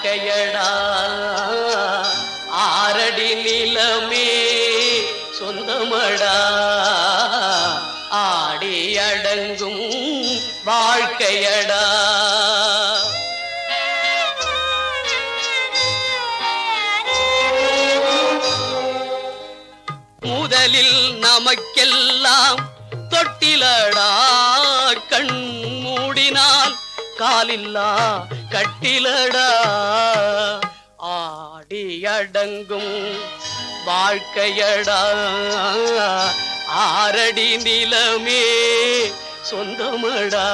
வாழ்க்கையடா ஆரடி நிலமே சொந்தமடா ஆடி அடங்கும் வாழ்க்கையடா. முதலில் நமக்கெல்லாம் தொட்டிலடா கண் மூடினால் காலில்லா கட்டிலடா ஆடி அடங்கும் வாழ்க்கையடா ஆரடி நிலமே சொந்தமடா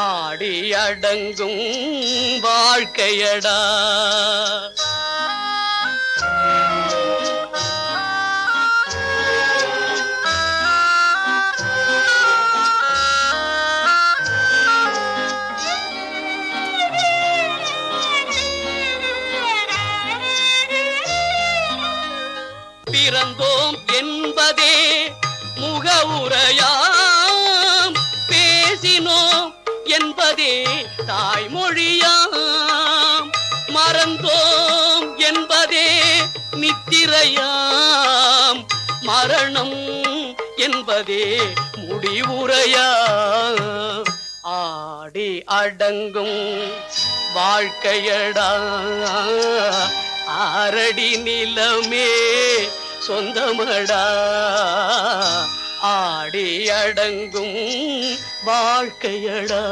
ஆடி அடங்கும் வாழ்க்கையடா. பிறந்தோம் என்பதே முகவுரையாம் பேசினோம் என்பதே தாய்மொழியாம் மறந்தோம் என்பதே நித்திரையாம் மரணம் என்பதே முடிவுரையாம் ஆடி அடங்கும் வாழ்க்கையடா ஆரடி நிலமே சொந்தமடா ஆடி அடங்கும் வாழ்க்கையடா.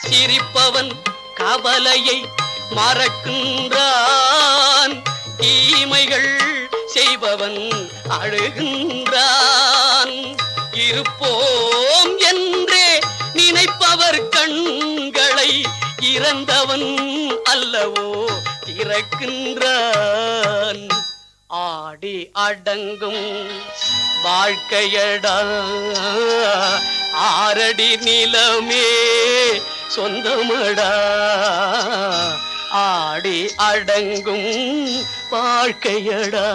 சிரிப்பவன் கவலையை மறக்கின்றான் தீமைகள் செய்பவன் அழுகின்றான் இருப்போம் என்றே நினைப்பவர் கண்களை இறந்தவன் அல்லவோ திறக்கின்றான் ஆடி அடங்கும் வாழ்க்கையடா ஆரடி நிலமே சொந்தமடா ஆடி அடங்கும் வாழ்க்கையடா.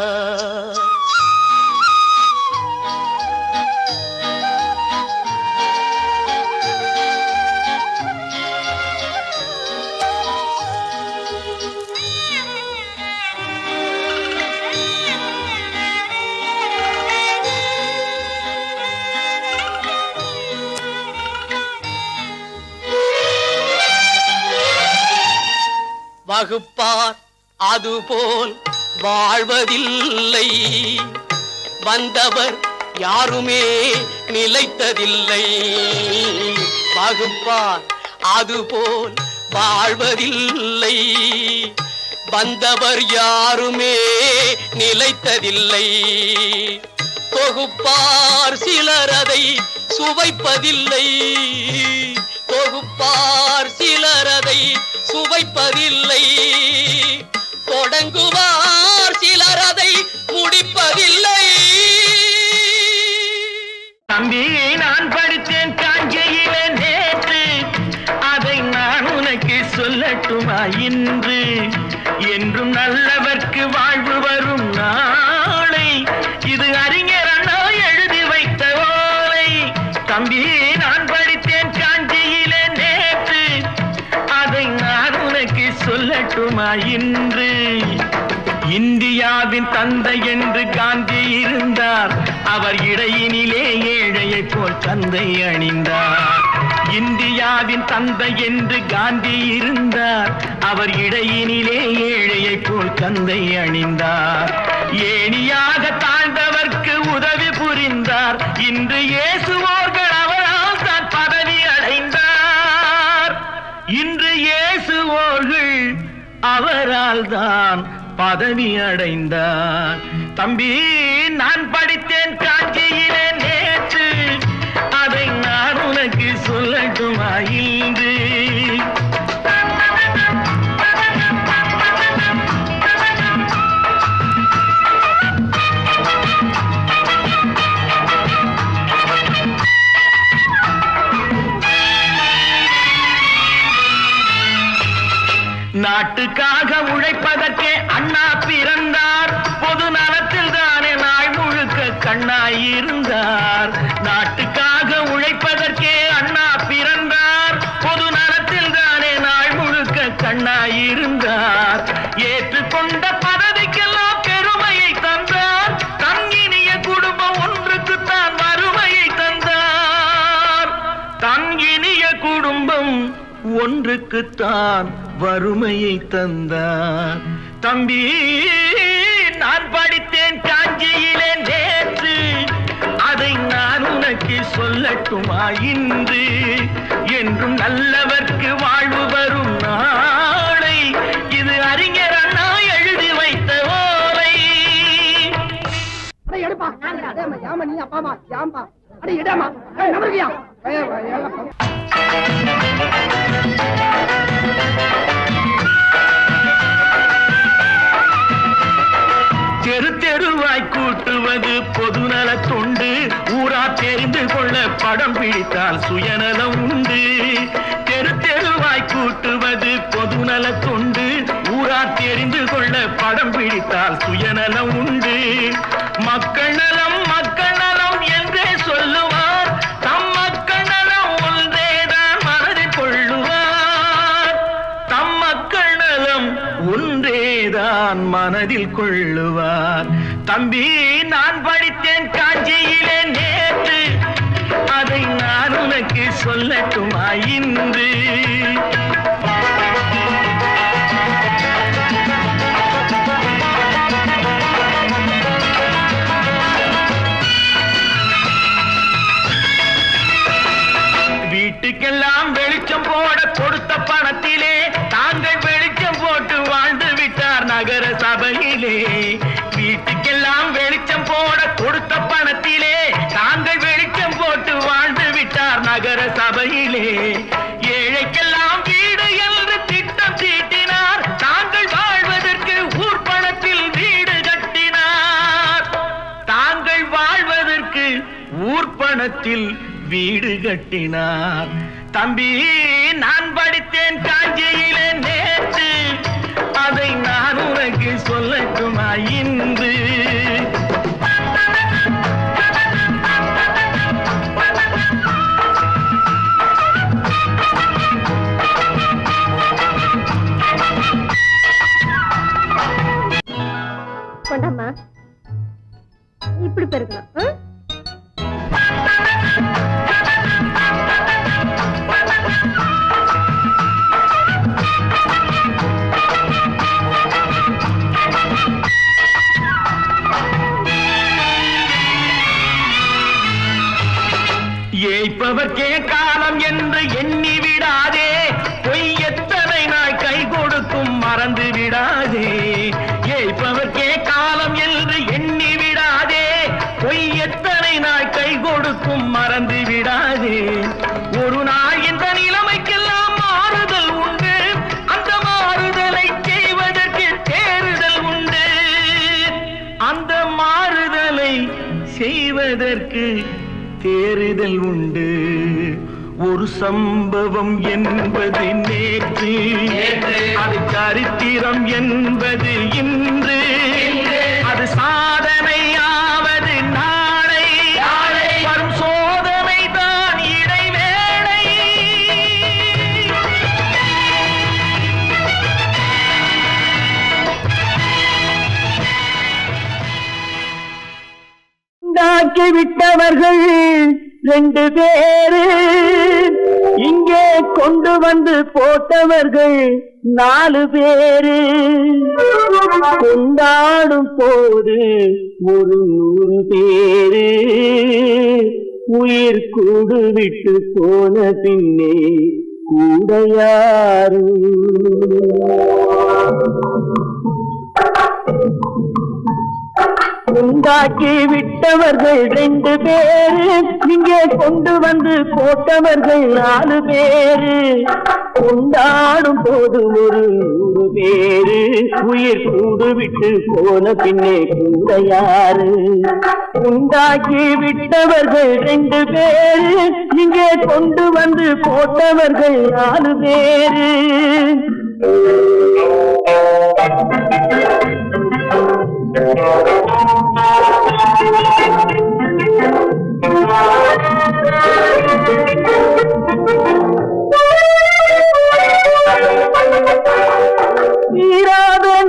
வகுப்பார் அதுபோல் வாழ்வதில்லை வந்தவர் யாருமே நிலைத்ததில்லை வகுப்பார் அதுபோல் வாழ்வதில்லை வந்தவர் யாருமே நிலைத்ததில்லை தொகுப்பார் சிலர் அதை சுவைப்பதில்லை தொகுப்பார் சிலர் அதை சுவைப்பதில்லை தொடங்குவார் சிலர் அதை முடிப்பதில்லை. தம்பி நான் படித்தேன் காஞ்சியிலே நேற்று அதை நான் உனக்கு சொல்லட்டுமா இன்று என்றும் நல்லவர்க்கு வாழ்வு வரும் நாளை இது அறிஞர் அண்ணா எழுதி வைத்த ஓலை. தம்பி நான் படித்தேன் காஞ்சியிலே நேற்று அதை நான் உனக்கு சொல்லட்டுமா இன்று இந்தியாவின் தந்தை என்று காந்தி இருந்தார் அவர் இடையினிலே ஏழையை போல் தந்தை அணிந்தார். இந்தியாவின் தந்தை என்று காந்தி இருந்தார் அவர் இடையினிலே ஏழையை போல் தந்தை அணிந்தார். ஏணியாக தாழ்ந்தவர்க்கு உதவி புரிந்தார் இன்று இயேசுவோர்கள் அவரால் தான் பதவி அடைந்தார். இன்று இயேசுவோர்கள் அவரால் தான் பதவி அடைந்தார். தம்பி நான் படித்தேன் காஞ்சியிலே நேற்று அதை நான் உனக்கு சொல்லட்டுமா இன்று நாட்டுக்காக உழைப்பதற்கே அண்ணா பிறந்தார். பொது நலத்தில் தானே நாள் முழுக்க கண்ணாயிருந்தார். நாட்டுக்காக உழைப்பதற்கே அண்ணா பிறந்தார். பொது நலத்தில் தானே நாள் முழுக்க கண்ணாயிருந்தார். ஏற்றுக்கொண்ட பதவிக்கெல்லாம் பெருமையை தந்தார். தங்கினிய குடும்பம் ஒன்றுக்குத்தான் வறுமையை தந்தார். தங்கினிய குடும்பம் ஒன்றுக்குத்தான் வறுமையை தந்தார். தம்பி, நான் படித்தேன் காஞ்சியிலே நேற்று, அதை நான் உனக்கு சொல்லட்டுமா இன்று? என்றும் நல்லவர்க்கு வாழ்வு வரும் நாளை, இது அறிஞர் அண்ணா எழுதி வைத்த ஓலை. தெரு தெருவாய் கூட்டுவது பொதுநல தொண்டு. ஊரா தெரிந்து கொள்ள படம் பிடித்தால் சுயநலம் உண்டு. தெரு தெருவாய் கூட்டுவது பொதுநல தொண்டு. ஊரா தெரிந்து கொள்ள படம் பிடித்தால் சுயநலம் உண்டு. மக்கள் நலம் மக்கள் நலம் என்றே சொல்லுவார். தம் மக்கள் நலம் ஒன்றேதான் மனதில் கொள்ளுவார். தம் மக்கள் நலம் ஒன்றேதான் மனதில் கொள்ளுவார். தம்பி, நான் படித்தேன் காஞ்சியிலே நேற்று, அதை நான் உனக்கு சொல்லட்டுமா இன்று? வீட்டுக்கெல்லாம் வெளிச்சம் போட கொடுத்த பணத்திலே தாங்கள் வெளிச்சம் போட்டு வாழ்ந்து விட்டார் நகர சபையிலே. வீட்டுக்கெல்லாம் வெளிச்சம் போட கொடுத்த பணத்திலே தாங்கள் வெளிச்சம் போட்டு வாழ்ந்து விட்டார் நகர சபையிலே. ஏழைக்கெல்லாம் வீடு என்று திட்டம் தீட்டினார். தாங்கள் வாழ்வதற்கு ஊர் பணத்தில் வீடு கட்டினார். தாங்கள் வாழ்வதற்கு ஊர் பணத்தில் வீடு கட்டினார். தம்பி, நான் படித்தேன் காஞ்சியிலே நேற்று, அதை நான் உனக்கு சொல்லட்டுமா இன்று? கொண்டாமா, இப்படி பெருக்கணும். ஏய்ப்பவர்க்கே காலம் என்று எண்ணி விடாதே. பொய் எத்தனை நாள் கை கொடுக்கும் மறந்து விடாதே. ஏய்ப்பவர்க்கே காலம் என்று எண்ணி விடாதே. பொய் எத்தனை நாள் கை கொடுக்கும் மறந்து விடாதே. ஒரு நாள் இந்த நிலைமைக்கெல்லாம் மாறுதல் உண்டு. அந்த மாறுதலை செய்வதற்கு தேறுதல் உண்டு. அந்த மாறுதலை செய்வதற்கு தேறுதல் உண்டு. ஒரு சம்பவம் என்பது நேற்று, அது சரித்திரம் என்பது இன்று. அது சாதனையாவது நாளை, வரும் சோதனை தான் இடைவேளை. உண்டாக்கி விட்டவர்கள் 2 பேரு, இங்கே கொண்டு வந்து போட்டவர்கள் 4 பேரு. கொண்டாடும் போது ஒரு 100 பேரு, உயிர் கூடு விட்டு போன பின்னே கூட யாரு? உண்டாக்கி விட்டவர்கள் 2 பேரு, இங்கே கொண்டு வந்து போட்டவர்கள் 4 பேரு. கொண்டாடும் போது ஒரு 100 பேரு, உயிர் கூடு விட்டு போன பின்னே கூட யாரு? உண்டாக்கி விட்டவர்கள் 2 பேரு, இங்கே கொண்டு வந்து போட்டவர்கள் 4 பேரு. தீராத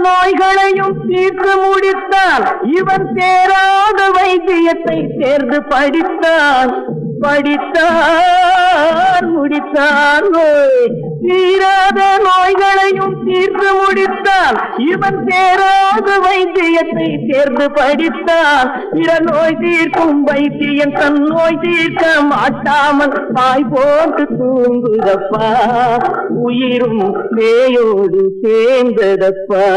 நோய்களையும் தீர்த்து முடித்தான் இவன் தேராத வைத்தியத்தை தேர்ந்து படித்தான் முடித்தான் தீராத நோய்களையும் தீர்த்து முடித்தான் இவன் தேராத வைத்தியத்தை தேர்ந்து படித்தான் பிற நோய் தீர்க்கும் வைத்தியன் தன் நோய் தீர்க்க மாட்டாமல் பாய் போட்டு தூங்குதப்பா உயிரும் பேயோடு சேர்ந்ததப்பா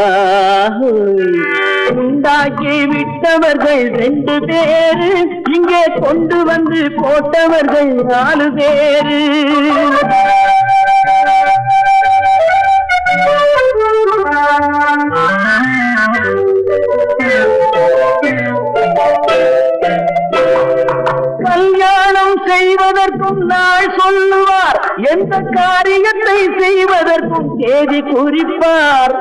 உண்டாக்கி விட்டவர்கள் 2 பேரு இங்கே கொண்டு வந்து போட்டவர்கள் 4 பேரு கல்யாணம் செய்வதற்கும் நாள் சொல்லுவார் எந்த காரியத்தை செய்வதற்கும் தேதி குறிப்பார்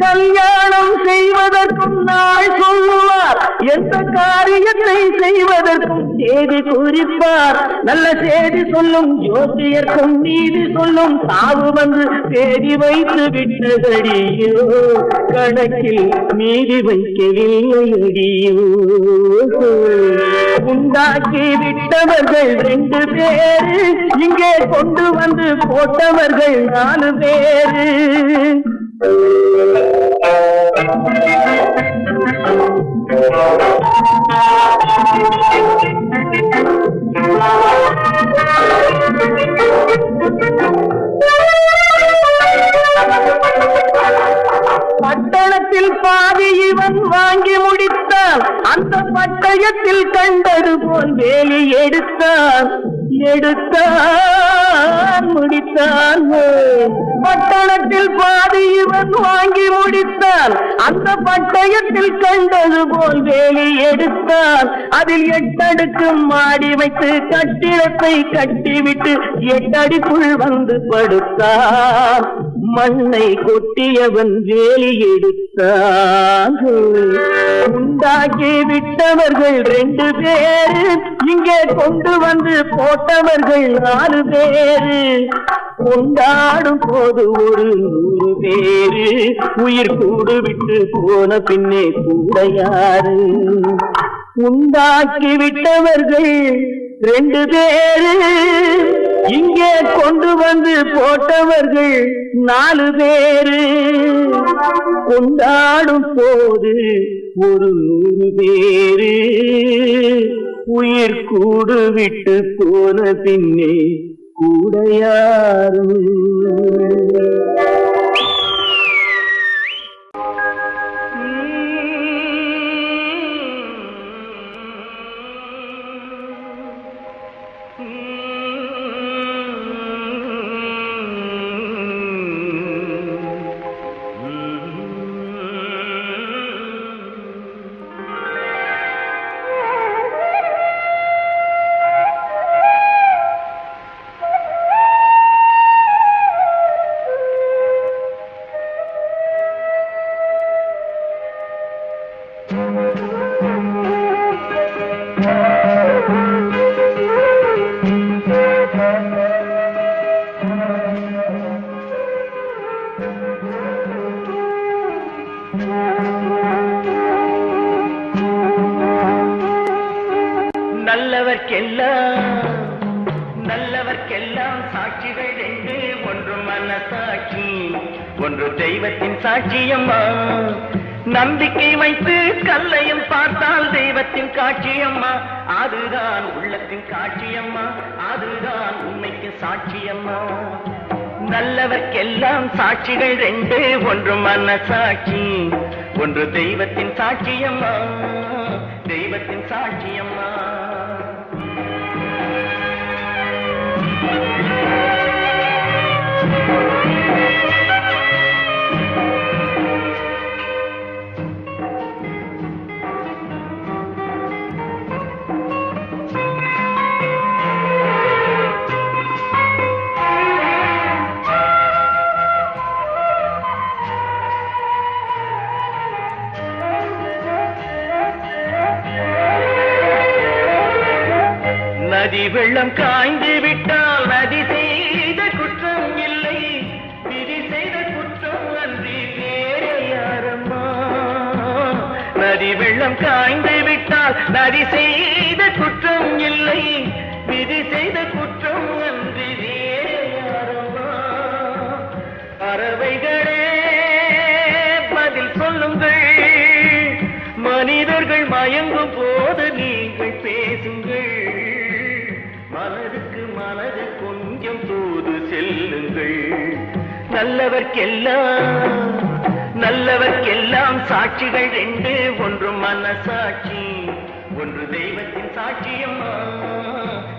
கல்யாணம் செய்வதற்கும் நாள் சொல்லுவார் எந்த காரியத்தை செய்வதற்கும் தேதி குறிப்பார் நல்ல செய்தி சொல்லும் ஜோதியர்க்கும் நீதி சொல்லும் சாவு வந்து தேதி வைத்து விட்டதடியோ கணக்கில் மீதி வைக்கவில்லை அடியோ உண்டாக்கி விட்டவர்கள் 2 பேரு இங்கே கொண்டு வந்து போட்டவர்கள் 4 பேரு பட்டணத்தில் பாதி இவன் வாங்கி முடித்தான் அந்த பட்டயத்தில் கண்டது போல் வேலி எடுத்தான் முடித்தான் பட்டணத்தில் பாதி இவன் வாங்கி முடித்தான் அந்த பட்டயத்தில் கண்டது போல் வேலி எடுத்தான் அதில் 8 அடுக்கு மாடி வைத்து கட்டிடத்தை கட்டிவிட்டு 8 அடிக்குள் வந்து படுத்தான் மண்ணை கொட்டியவன் வேலி எடுத்தான் உண்டாக்கி விட்டவர்கள் 2 பேரு இங்கே கொண்டு வந்து போட்டவர்கள் 4 பேரு கொண்டாடும் போது ஒரு 100 பேரு உயிர் கூடு விட்டு போன பின்னே கூட யாரு உண்டாக்கி விட்டவர்கள் 2 பேரு இங்கே கொண்டு வந்து போட்டவர்கள் 4 பேரு கொண்டாடும் போது ஒரு 100 பேரு உயிர் கூடு விட்டு போன பின்னே கூட யாரு நல்லவர்க்கெல்லாம் சாட்சிகள் 2 ஒன்று மனசாட்சி ஒன்று தெய்வத்தின் சாட்சியம்மா நம்பிக்கை வைத்து கல்லையும் பார்த்தால் தெய்வத்தின் காட்சியம்மா அதுதான் உள்ளத்தின் காட்சியம்மா அதுதான் உண்மைக்கு சாட்சியம்மா நல்லவர்க்கெல்லாம் சாட்சிகள் 2 ஒன்று மனசாட்சி ஒன்று தெய்வத்தின் சாட்சியம்மா தெய்வத்தின் சாட்சியம்மா வெள்ளம் காய்ந்து விட்டால் நதி செய்த குற்றம் இல்லை, விதி செய்த குற்றம் அன்றி வேறு யாரம்மா. நதி வெள்ளம் காய்ந்து விட்டால் நதி செய்த குற்றம் இல்லை, விதி செய்த குற்றம் அன்றி வேறு யாரம்மா. பறவைகளே பதில் சொல்லுங்கள், மனிதர்கள் மயங்கும் போது நீங்கள் பேசுங்கள். மனதுக்கு மனது கொஞ்சம் தூது செல்லுங்கள். நல்லவர்க்கெல்லாம் சாட்சிகள் ரெண்டு, ஒன்று மனசாட்சி, ஒன்று தெய்வத்தின் சாட்சியம்மா,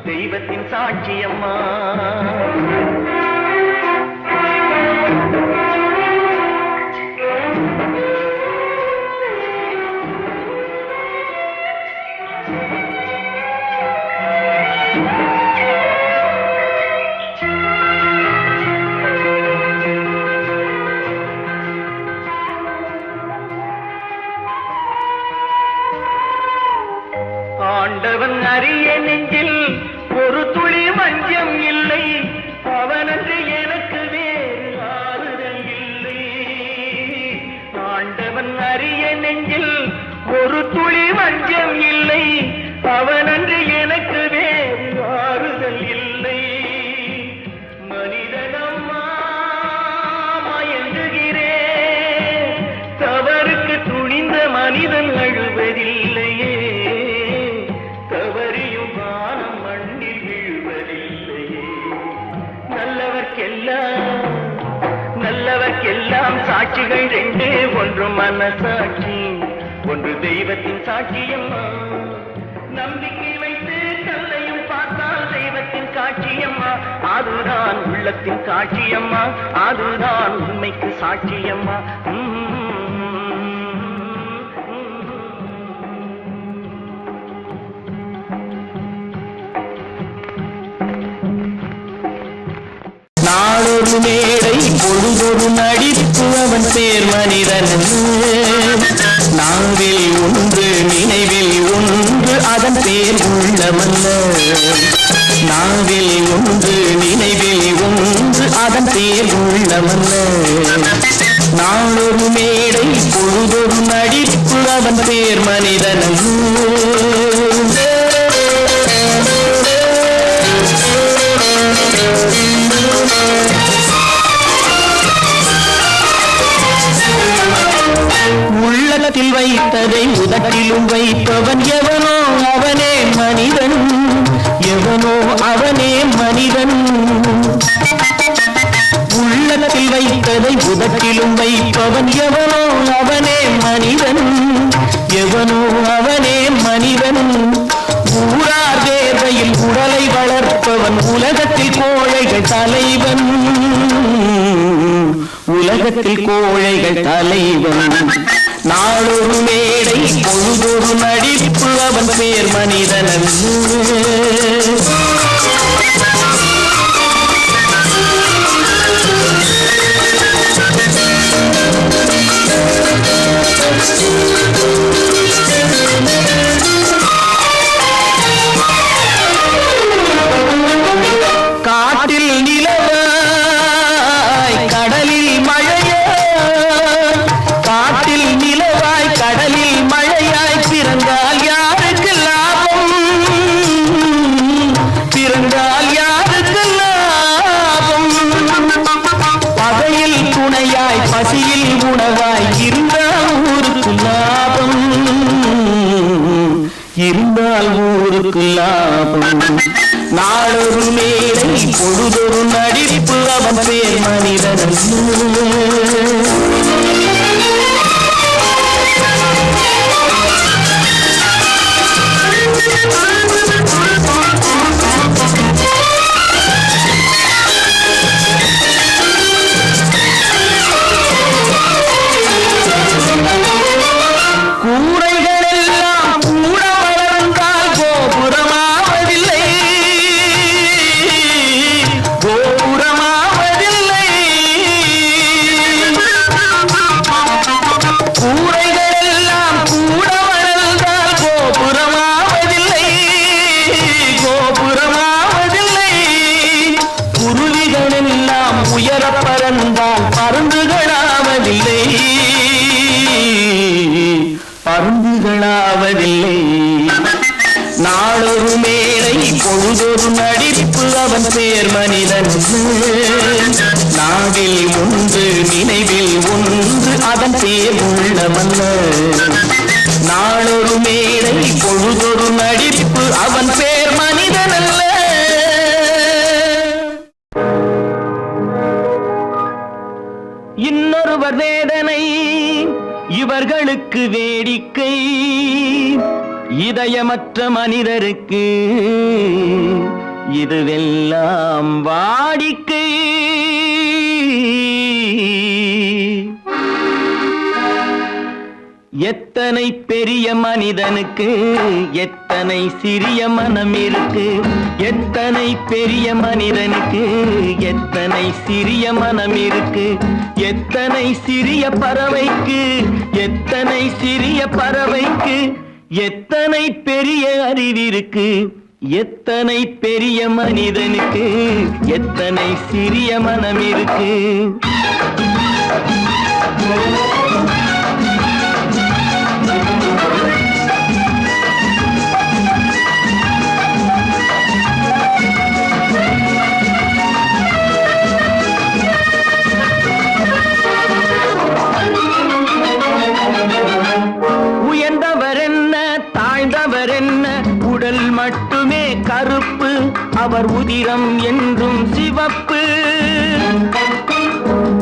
தெய்வத்தின் சாட்சியம்மா. ஆண்டவன் அறிய நெஞ்சில் ஒரு துளி வஞ்சம் இல்லை, அவனன்று எனக்கு வேறு ஆறுதல் இல்லை. ஆண்டவன் அறிய நெஞ்சில் ஒரு துளி வஞ்சம் இல்லை, அவனன்று எனக்கு வேறு ஆறுதல் இல்லை. மனிதனம்மா மயங்குகிறேன், தவறுக்கு துணிந்த மனிதன் அழுவதில்லையே, நல்லவர்க்கெல்லாம் சாட்சிகள் ரெண்டு, ஒன்று மனசாட்சி, ஒன்று தெய்வத்தின் சாட்சியம்மா. நம்பிக்கை வைத்து கல்லையும் பார்த்தால் தெய்வத்தின் காட்சியம்மா, அதுதான் உள்ளத்தின் காட்சியம்மா, அதுதான் உண்மைக்கு சாட்சியம்மா. நாளொரு மேடை பொழுதொரு நடிப்பு அவன் பேர் மனிதன். நாவில் ஒன்று நினைவில் ஒன்று அதன் பேர் உள்ளமல்ல. நாவில் ஒன்று நினைவில் ஒன்று அதன் பேர் உள்ளமல்ல. நாளொரு மேடை பொழுதொரு நடிப்பு அவன் பேர் மனிதன். உள்ளத்தில் வைத்ததை உதட்டிலும் வைப்பவன் எவனோ அவனே மனிதன், எவனோ அவனே மனிதன். உள்ளத்தில் வைத்ததை உதட்டிலும் வைப்பவன் எவனோ அவனே மனிதன், எவனோ அவனே மனிதன். ஊரார் தேர்வையில் உடலை வளர்ப்பவன் உலகத்தில் கோழைகள் தலைவன், உலகத்தில் கோழைகள் தலைவன். நாளொரு மேடை பொழுதொரு நடிப்பு அவன் பேர் மனிதன். காட்டில் நிலவாய் கடலில் மழையாய், காட்டில் நிலவாய் கடலில் மழையாய் பிறந்தால் யாருக்கு லாபம், பிறந்தால் யாருக்கு லாபம். பகையில் துணையாய் பசியில் உணவாய் இருந்தால் ஊருக்கு லாபம், இருந்தால் ஊருக்கு லாபம். நாளொரு மேடை பொழுதொரு நடிப்பு அவன் பேர் மனிதன். கூரைகளெல்லாம் கூட வளர்ந்தால் கோபுரமாவதில்லை, கோபுரமாவதில்லை. பிறந்தால் பருந்துகளாவதில்லை, பருந்துகளாவதில்லை. நாளொரு மேடை பொழுதொரு நடிப்பு அவன் பேர் மனிதன். நாவில் ஒன்று நினைவில் ஒன்று அதன் பேர் உள்ளவல்ல. நாளொரு மேடை பொழுதொரு நடிப்பு அவன் பேர் மனிதன் அல்ல. இன்னொருவர் வேதனை இவர்களுக்கு வேடிக்கை, இதயமற்ற மனிதருக்கு இதுவெல்லாம் வாடிக்கை. எத்தனை பெரிய மனிதனுக்கு எத்தனை சிறிய மனம் இருக்கு, எத்தனை பெரிய மனிதனுக்கு எத்தனை சிறிய மனம் இருக்கு. எத்தனை சிறிய பறவைக்கு எத்தனை சிறிய பறவைக்கு எத்தனை பெரிய அறிவிருக்கு. எத்தனை பெரிய மனிதனுக்கு எத்தனை சிறிய மனம் இருக்கு. உயர்ந்தவர் என்ன தாழ்ந்தவர் என்ன, உடல் மட்டுமே கருப்பு, அவர் உதிரம் என்றும் சிவப்பு.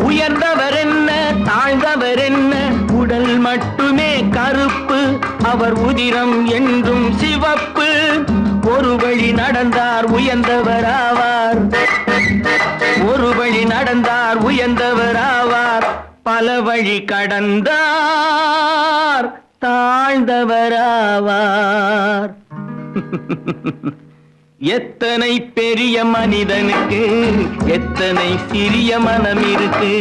உயர்ந்தவர் என்ன தாழ்ந்தவர் என்ன, உடல் மட்டுமே கருப்பு, அவர் உதிரம் என்றும் சிவப்பு. ஒரு வழி நடந்தார் உயர்ந்தவராவார், ஒரு வழி நடந்தார் உயர்ந்தவராவார். பல வழி கடந்தார் தாழ்ந்தவராவார். எத்தனை பெரிய மனிதனுக்கு எத்தனை சிறிய மனம் இருக்கு.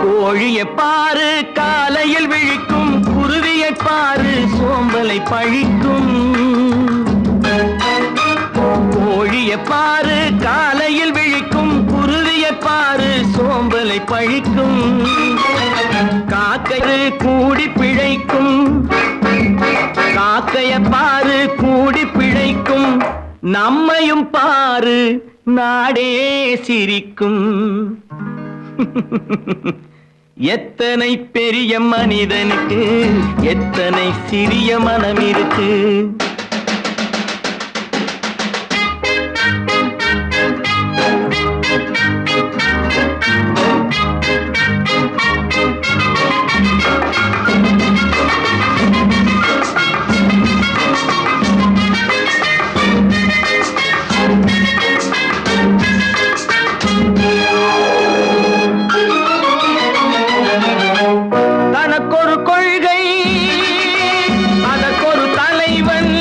கோழியை பாரு காலையில் விழிக்கும், குருவியை பாரு சோம்பலை பழிக்கும். கோழியை பாரு காலையில் விழிக்கும், குருவியை பாரு சோம்பலை பழிக்கும். காக்கை கூடி பிழைக்கும், காக்கைய பாரு கூடி பிழைக்கும். நம்மையும் பாரு நாடே சிரிக்கும். எத்தனை பெரிய மனிதனுக்கு எத்தனை சிறிய மனம் இருக்கு. தனக்கொரு கொள்கை அதற்கொரு தலைவன்,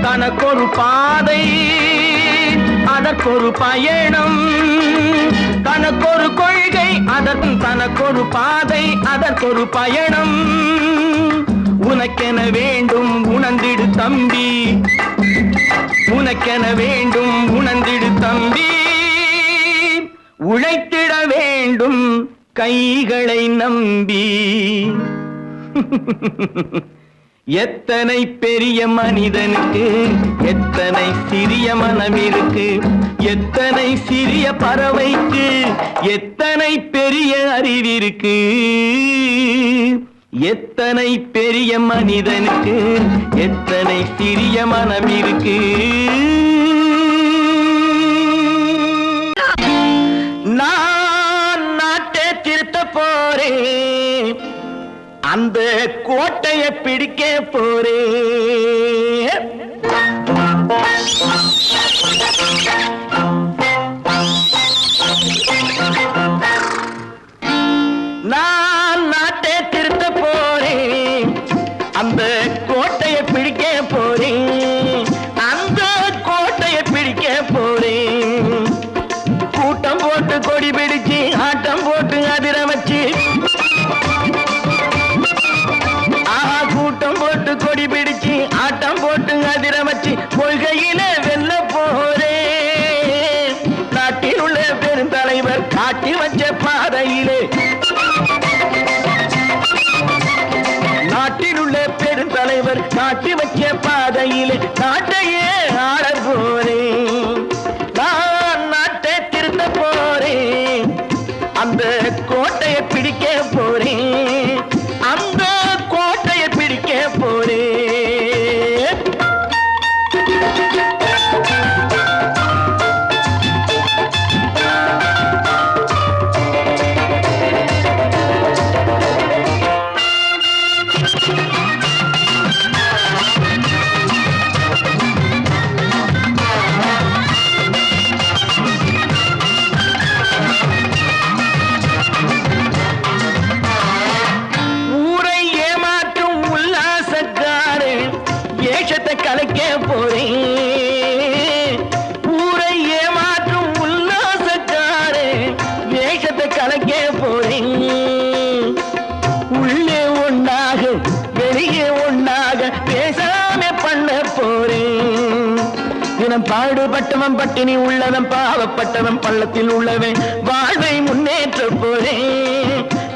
தனக்கொரு பாதை அதற்கொரு பயணம். தனக்கொரு கொள்கை தனக்கொரு பாதை அதற்கொரு பயணம். உனக்கென வேண்டும் உணர்ந்திடு தம்பி, உனக்கென வேண்டும் உணர்ந்திடு தம்பி. உழைத்திட வேண்டும் கைகளை நம்பி. எத்தனை பெரிய மனிதனுக்கு எத்தனை சிறிய மனம் இருக்கு. எத்தனை சிறிய பறவைக்கு எத்தனை பெரிய அறிவிருக்கு. எத்தனை பெரிய மனிதனுக்கு எத்தனை சிறிய மனம் இருக்கு. நான் நாட்டை திருத்த போறேன், அந்த கோட்டையை பிடிக்க போறேன். போட்டு கொடி பிடிச்சு ஆட்டம் போட்டு அதிர வச்சு ஆஹா கூட்டம் போட்டு கொடி பிடிச்சு ஆட்டம் போட்டு அதிர வச்சு கொள்கையில வெல்ல போரே நாட்டில் உள்ள பெருந்தலைவர் காட்டி வச்ச பாதையிலே நாட்டில் உள்ள பெருந்தலைவர் காட்டி வச்ச பாதையிலே நாட்டையே ஆள போறேன் நான் நாட்டை திருத்த போறேன் அந்த கோட்டையை பிடிக்க போறேன் அந்த கோட்டையை பிடிக்க போறேன் கலைக்க போறேன் ஊரை ஏமாற்றும் உல்லாசக்காரே வேஷத்தை கலைக்க போறேன் உள்ளே ஒண்ணாக வெளியே ஒண்ணாக பேசாம பண்ண போறேன் தினம் பாடுபட்டவன் பட்டினி உள்ளவன் பாவப்பட்டவன் பள்ளத்தில் உள்ளவன் வாழ்வை முன்னேற்ற போறேன்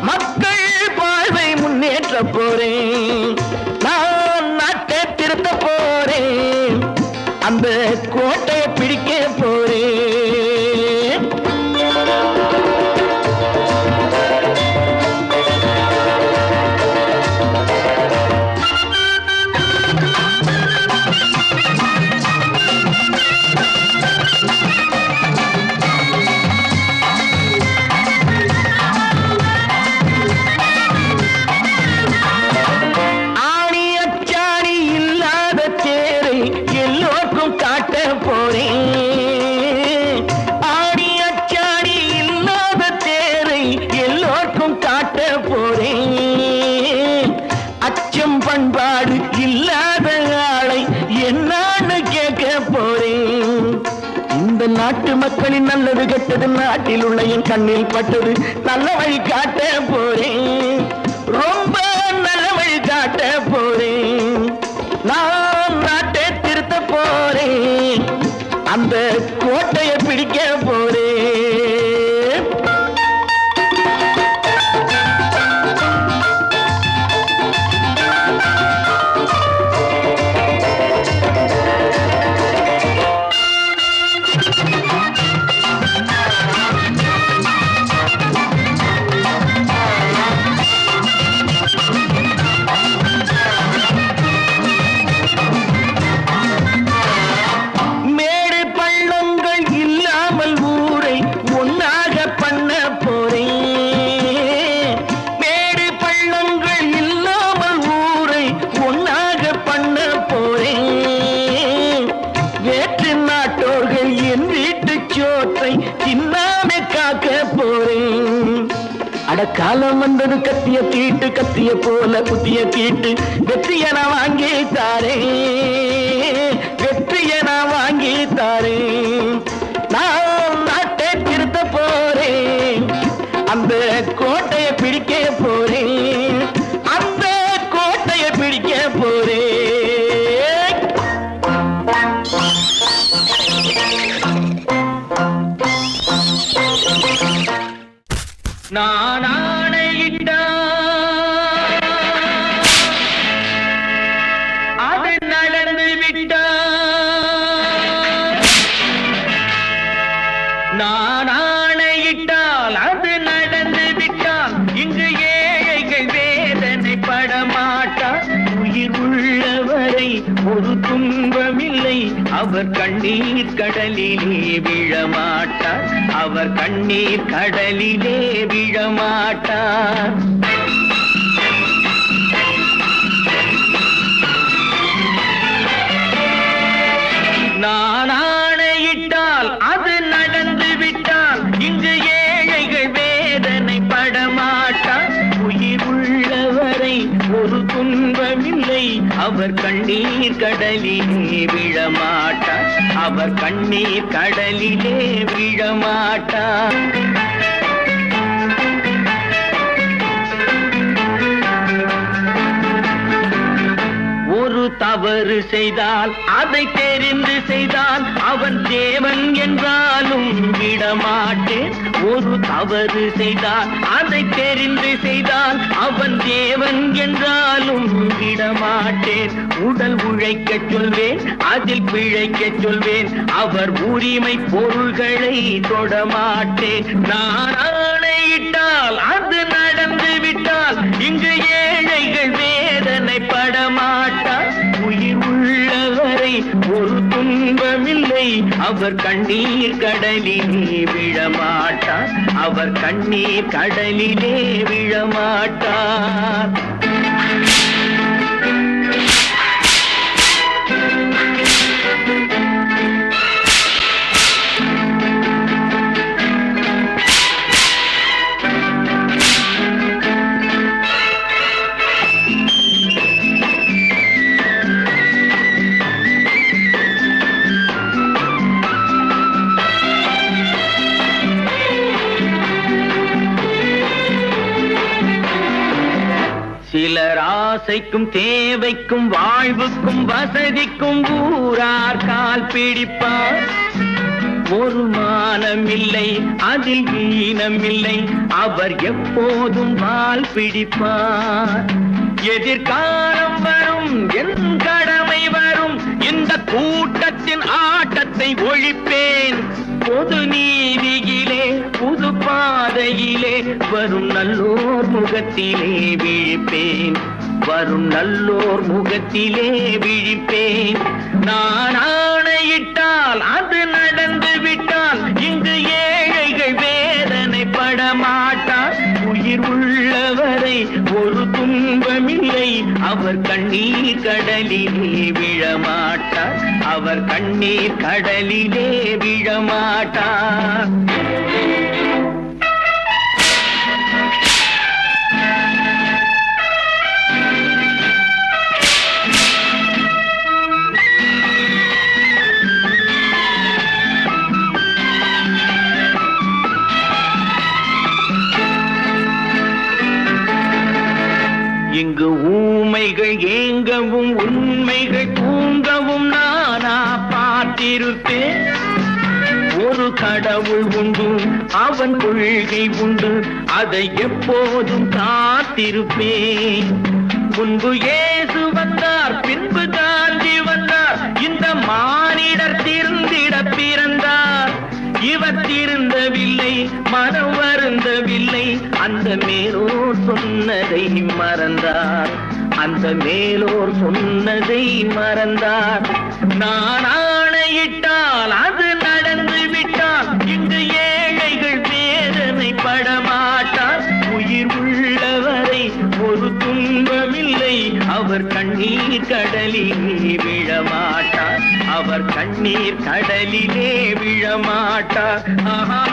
மக்கள் வாழ்வை முன்னேற்ற போறேன் நான் நாட்டை திருத்த போறேன் அந்த கோட்டையை பிடிக்க போறேன் பண்பாடு இல்லாத ஆளை என்னான்னு கேட்க போறேன் இந்த நாட்டு மக்களின் நல்லது கெட்டது நாட்டில் உள்ள என் கண்ணில் பட்டது நல்ல வழி காட்ட போறேன் ரொம்ப நல்ல வழி காட்ட போறேன் நான் நாட்டை திருத்த போறேன் அந்த கோட்டையை பிடிக்க போறேன் காலம் வந்தது கத்திய தீட்டு கத்திய போல குத்திய தீட்டு வெற்றிய நான் வாங்கி தாரேன் வெற்றிய நான் வாங்கி தாரேன் நான் நாட்டை திருத்த போறேன் அந்த கோட்டையை பிடிக்க போறேன் அந்த கோட்டையை பிடிக்க போறேன் நான் ஆணையிட்டா அது நடந்து விட்டா நான் ஆணையிட்டால் அது நடந்து விட்டால் இங்கு ஏழைகள் வேதனை படமாட்டார் உயிர் உள்ளவரை ஒரு துன்பமில்லை அவர் கண்ணீர் கடலிலே விழமாட்டார் அவர் கண்ணீர் கடலிலே விழமாட்டார் நான் ஆணையிட்டால் அது நடந்து விட்டால் இங்கு ஏழைகள் வேதனை படமாட்டார் உயிர் உள்ளவரை ஒரு துன்பமில்லை அவர் அவர் கண்ணீர் கடலிலே விழமாட்டார், அவர் கண்ணீர் கடலிலே விழமாட்டார். ஒரு தவறு செய்தால் அதை தெரிந்து செய்தால் அவன் தேவன் என்றாலும் விடமாட்டேன். ஒரு தவறு செய்தால் அதை தெரிந்து செய்தால் அவன் தேவன் என்றாலும் விடமாட்டேன். உடல் உழைக்கச் சொல்வேன், அதில் பிழைக்கச் சொல்வேன், அவர் உரிமை பொருள்களை தொடமாட்டேன். நான் ஆணையிட்டால் அது நடந்து விட்டால் இங்கு ஏழைகள் வேதனை படமாட்டார். உயிர் உள்ளவரை ஒரு துன்பமில்லை, அவர் கண்ணீர் கடலிலே விழமாட்டார், அவர் கண்ணீர் கடலிலே விழமாட்டார். சிலர் ஆசைக்கும் தேவைக்கும் வாழ்வுக்கும் வசதிக்கும் ஊரார் கால் பிடிப்பார். ஒரு மானமில்லை, அதில் ஈனமில்லை, அவர் எப்போதும் வால் பிடிப்பார். எதிர்காலம் வரும், என் கடமை வரும், இந்த கூட்டத்தின் ஆட்டத்தை ஒழிப்பேன். பொது நீதியிலே புது பாதையிலே வரும் நல்லோர் முகத்திலே விழிப்பேன், வரும் நல்லோர் முகத்திலே விழிப்பேன். நான் ஆணையிட்டால் அது நடந்து விட்டால் இங்கு ஏழைகள் வேதனை படமாட்டார். உயிர் உள்ளவரை ஒரு துன்பமில்லை, அவர் கண்ணீர் கடலிலே விழமாட்டார், அவர் கண்ணீர் கடலிலே விழமாட்டார். இங்கு ஊமைகள் ஏங்கவும் உண்மைகள் தூங்கவும் நானா பார்த்திருப்பேன். ஒரு கடவுள் உண்டு, அவன் கொள்கை உண்டு, அதை எப்போதும் காத்திருப்பேன். முன்பு இயேசு வந்தார், பின்பு காந்தி வந்தார், இந்த மானிடர் திருந்திட பிறந்தார். இவர் திருந்தவில்லை, மனம் வருந்தவில்லை, அந்த மேலோர் சொன்னதை மறந்தார், அந்த மேலோர் சொன்னதை மறந்தார். நான் ஆணையிட்டால் அது நடந்து விட்டால் இங்கு ஏழைகள் வேதனை படமாட்டார். உயிர் உள்ளவரை ஒரு துன்பமில்லை, அவர் கண்ணீர் கடலிலே விழமாட்டார், அவர் கண்ணீர் கடலிலே விழமாட்டார். ஆஹா.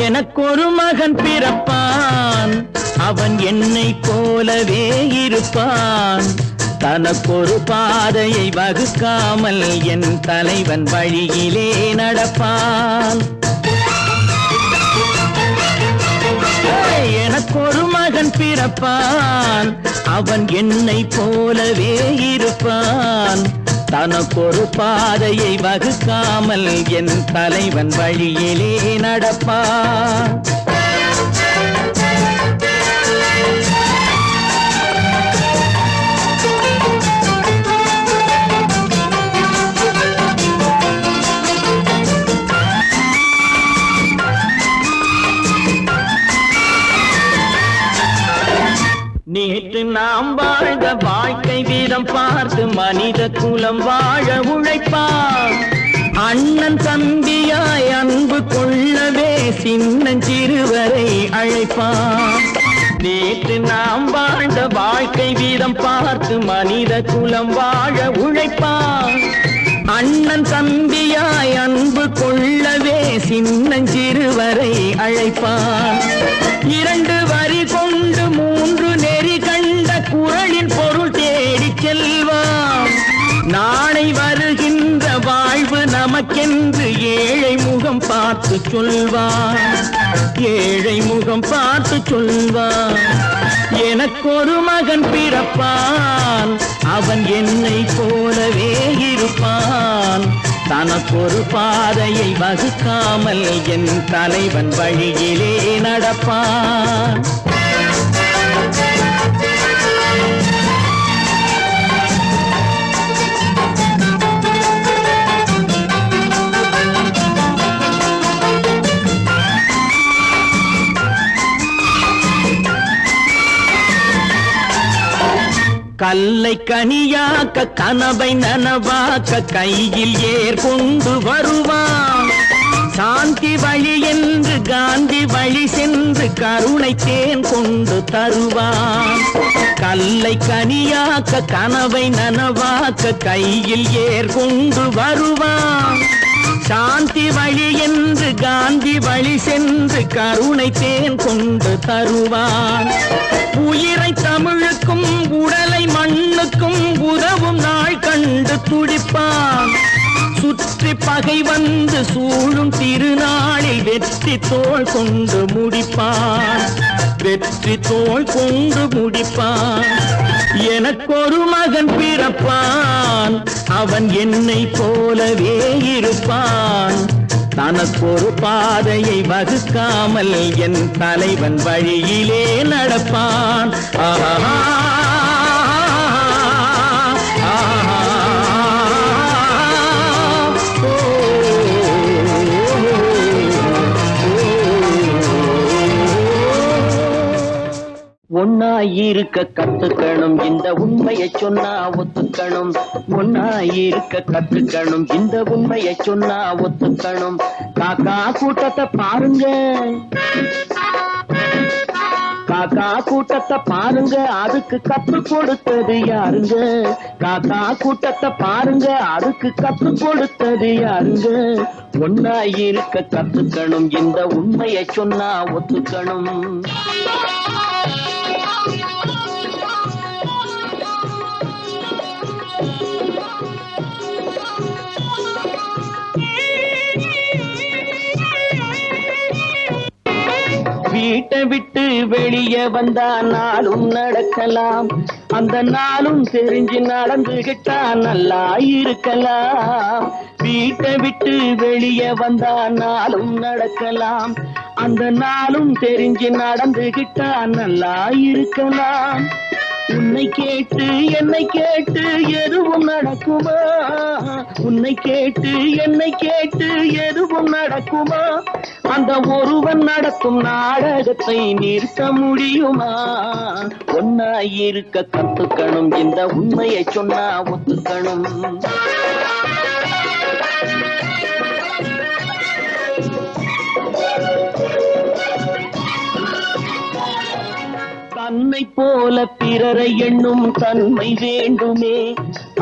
எனக்கொரு மகன் பிறப்பான், அவன் என்னை போலவே இருப்பான். தனக்கொரு பாதையை வகுக்காமல் என் தலைவன் வழியிலே நடப்பான். எனக்கொரு மகன் பிறப்பான், அவன் என்னை போலவே இருப்பான். தனக்கொரு பாதையை வகுக்காமல் என் தலைவன் வழியிலே நடப்பான். நேற்று நாம் வாழ்ந்த வாழ்க்கை வீதம் பார்த்து மனித குலம் வாழ உழைப்பான். அண்ணன் தம்பியாய் அன்பு கொள்ளவே சின்னஞ்சிறுவரை அழைப்பான். நேற்று நாம் வாழ்ந்த வாழ்க்கை வீதம் பார்த்து மனித குலம் வாழ உழைப்பான். அண்ணன் தம்பியாய் அன்பு கொள்ளவே சின்னஞ்சிறுவரை அழைப்பான். 2 வரி கொண்டு 3 நெறி கண்ட குறளின் பொருள் தேடிச் செல்வான். நாளை வருகின்ற வாழ்வு நமக்கென்று ஏழை முகம் பார்த்து சொல்வான். ஏழை முகம் பார்த்து சொல்வான். எனக்கொரு மகன் பிறப்பான், அவன் என்னை போலவே இருப்பான். தனக்கொரு பாதையை வகுக்காமல் என் தலைவன் வழியிலே நடப்பான். கல்லை கனியாக்க கனவை நனவாக்க கையில் ஏற்கொண்டு வருவான். சாந்தி வழி என்று காந்தி வழி சென்று கருணை தேன் கொண்டு தருவான். கல்லை கனியாக்க கனவை நனவாக்க கையில் ஏற்கொண்டு வருவான். சாந்தி வழி என்று காந்தி வழி சென்று கருணை தேன் கொண்டு தருவான். உயிரை தமிழுக்கும் உடலை மண்ணுக்கும் உதவும் நாள் கண்டு துடிப்பான். சுற்றி பகை வந்து சூழும் திருநாளில் வெற்றி தோள் கொண்டு முடிப்பான். வெற்றி தோள் கொண்டு முடிப்பான். எனக்கொரு மகன் பிறப்பான், அவன் என்னை போலவே இருப்பான். தனக்கொரு பாதையை வகுக்காமல் என் தலைவன் வழியிலே நடப்பான். ஆஹா ஒன்னாயிருக்க கத்துக்கணும், இந்த உண்மையை சொன்னா ஒத்துக்கணும். ஒன்னாயிருக்க கத்துக்கணும், இந்த உண்மையை சொன்னா ஒத்துக்கணும். காக்கா கூட்டத்தை பாருங்க, காக்கா கூட்டத்தை பாருங்க, அதுக்கு கத்து கொடுத்தது யாருங்க? காக்கா கூட்டத்தை பாருங்க, அதுக்கு கத்து கொடுத்தது யாருங்க? ஒன்னாயிருக்க கத்துக்கணும், இந்த உண்மையை சொன்னா ஒத்துக்கணும். வீட்டை விட்டு வெளியே வந்தா நாளும் நடக்கலாம், அந்த நாளும் தெரிஞ்சு நடந்துகிட்டா நல்லா இருக்கலாம். வீட்டை விட்டு வெளியே வந்தா நாளும் நடக்கலாம், அந்த நாளும் தெரிஞ்சு நடந்துகிட்டா நல்லா இருக்கலாம். உன்னை கேட்டு என்னை கேட்டு எதுவும் நடக்குமா? உன்னை கேட்டு என்னை கேட்டு எதுவும் நடக்குமா? அந்த ஒருவன் நடத்தும் நாடகத்தை நிறுத்த முடியுமா? ஒன்னாயிருக்க கத்துக்கணும், இந்த உண்மையை சொன்னா ஒத்துக்கணும். தன்னை போல பிறரை எண்ணும் தன்மை வேண்டுமே,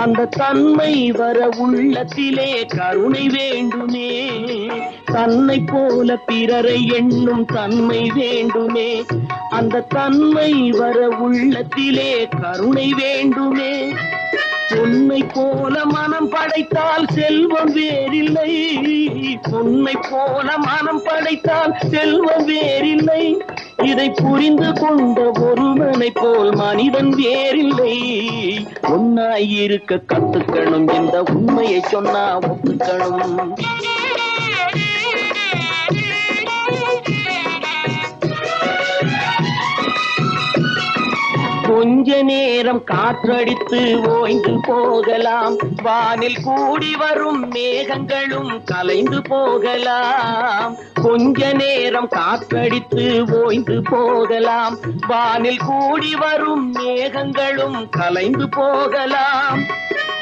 அந்த தன்மை வர உள்ளத்திலே கருணை வேண்டுமே. தன்னை போல பிறரை எண்ணும் தன்மை வேண்டுமே, அந்த தன்மை வர உள்ளத்திலே கருணை வேண்டுமே. பொன்னை போல மனம் படைத்தால் செல்வம் வேறில்லை, பொன்னை போல மனம் படைத்தால் செல்வம் வேறில்லை. இதை புரிந்து கொண்ட ஒருவனை போல் மனிதன் வேறில்லை. ஒன்னாயிருக்க கத்துக்கணும், இந்த உண்மையை சொன்னா ஒத்துக்கணும். கொஞ்ச நேரம் காற்றடித்து ஓய்ந்து போகலாம், வானில் கூடி வரும் மேகங்களும் கலைந்து போகலாம். கொஞ்ச நேரம் காற்றடித்து ஓய்ந்து போகலாம், வானில் கூடி வரும் மேகங்களும் கலைந்து போகலாம்.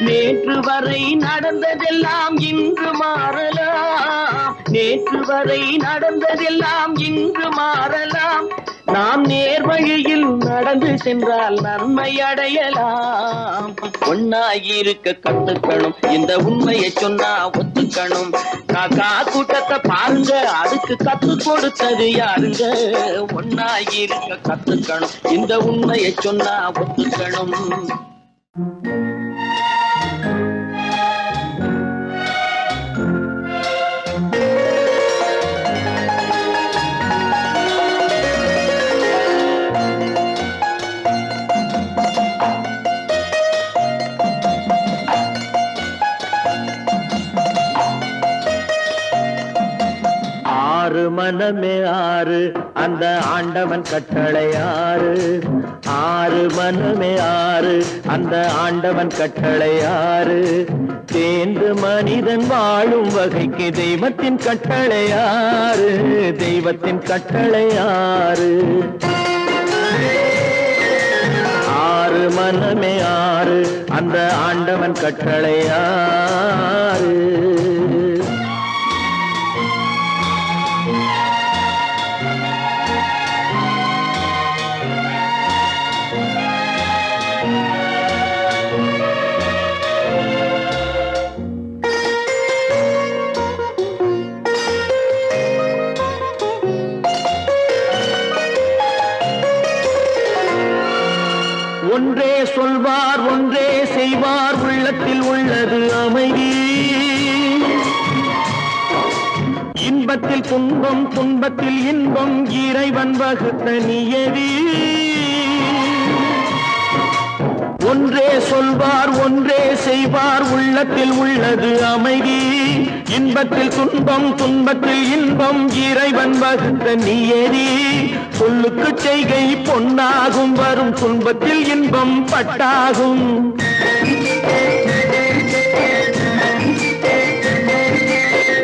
நேற்று வரை நடந்ததெல்லாம் இன்று மாறலாம், நேற்று வரை நடந்ததெல்லாம் இன்று மாறலாம். நாம் நேர்வழியில் நடந்து சென்றால் நன்மை அடையலாம். ஒன்னாயிருக்க கத்துக்கணும், இந்த உண்மையை சொன்னா ஒத்துக்கணும். காக்கா கூட்டத்தை பாருங்க, அதுக்கு கத்து கொடுத்தது யாருங்க? ஒன்னாயிருக்க கத்துக்கணும், இந்த உண்மையை சொன்னா ஒத்துக்கணும். ஆறு மனமே ஆறு, அந்த ஆண்டவன் கட்டளை ஆறு. ஆறு மனமே ஆறு, அந்த ஆண்டவன் கட்டளை ஆறு. தேர்ந்து மனிதன் வாழும் வகைக்கு தெய்வத்தின் கட்டளை ஆறு, தெய்வத்தின் கட்டளை ஆறு. ஆறு மனமே ஆறு, அந்த ஆண்டவன் கட்டளை ஆறு. ஒன்றே சொல்வார் ஒன்றே செய்வார், உள்ளத்தில் உள்ளது அமைதி. இன்பத்தில் துன்பம் துன்பத்தில் இன்பம், இறைவன் வகுத்த நியதி. ஒன்றே சொல்வார் ஒன்றே செய்வார், உள்ளத்தில் உள்ளது அமைதி. இன்பத்தில் துன்பம் துன்பத்தில் இன்பம், இறைவன் வகுத்த நியதி. சொல்லுக்கு செய்கை பொன்னாகும், வரும் துன்பத்தில் இன்பம் பட்டாகும்.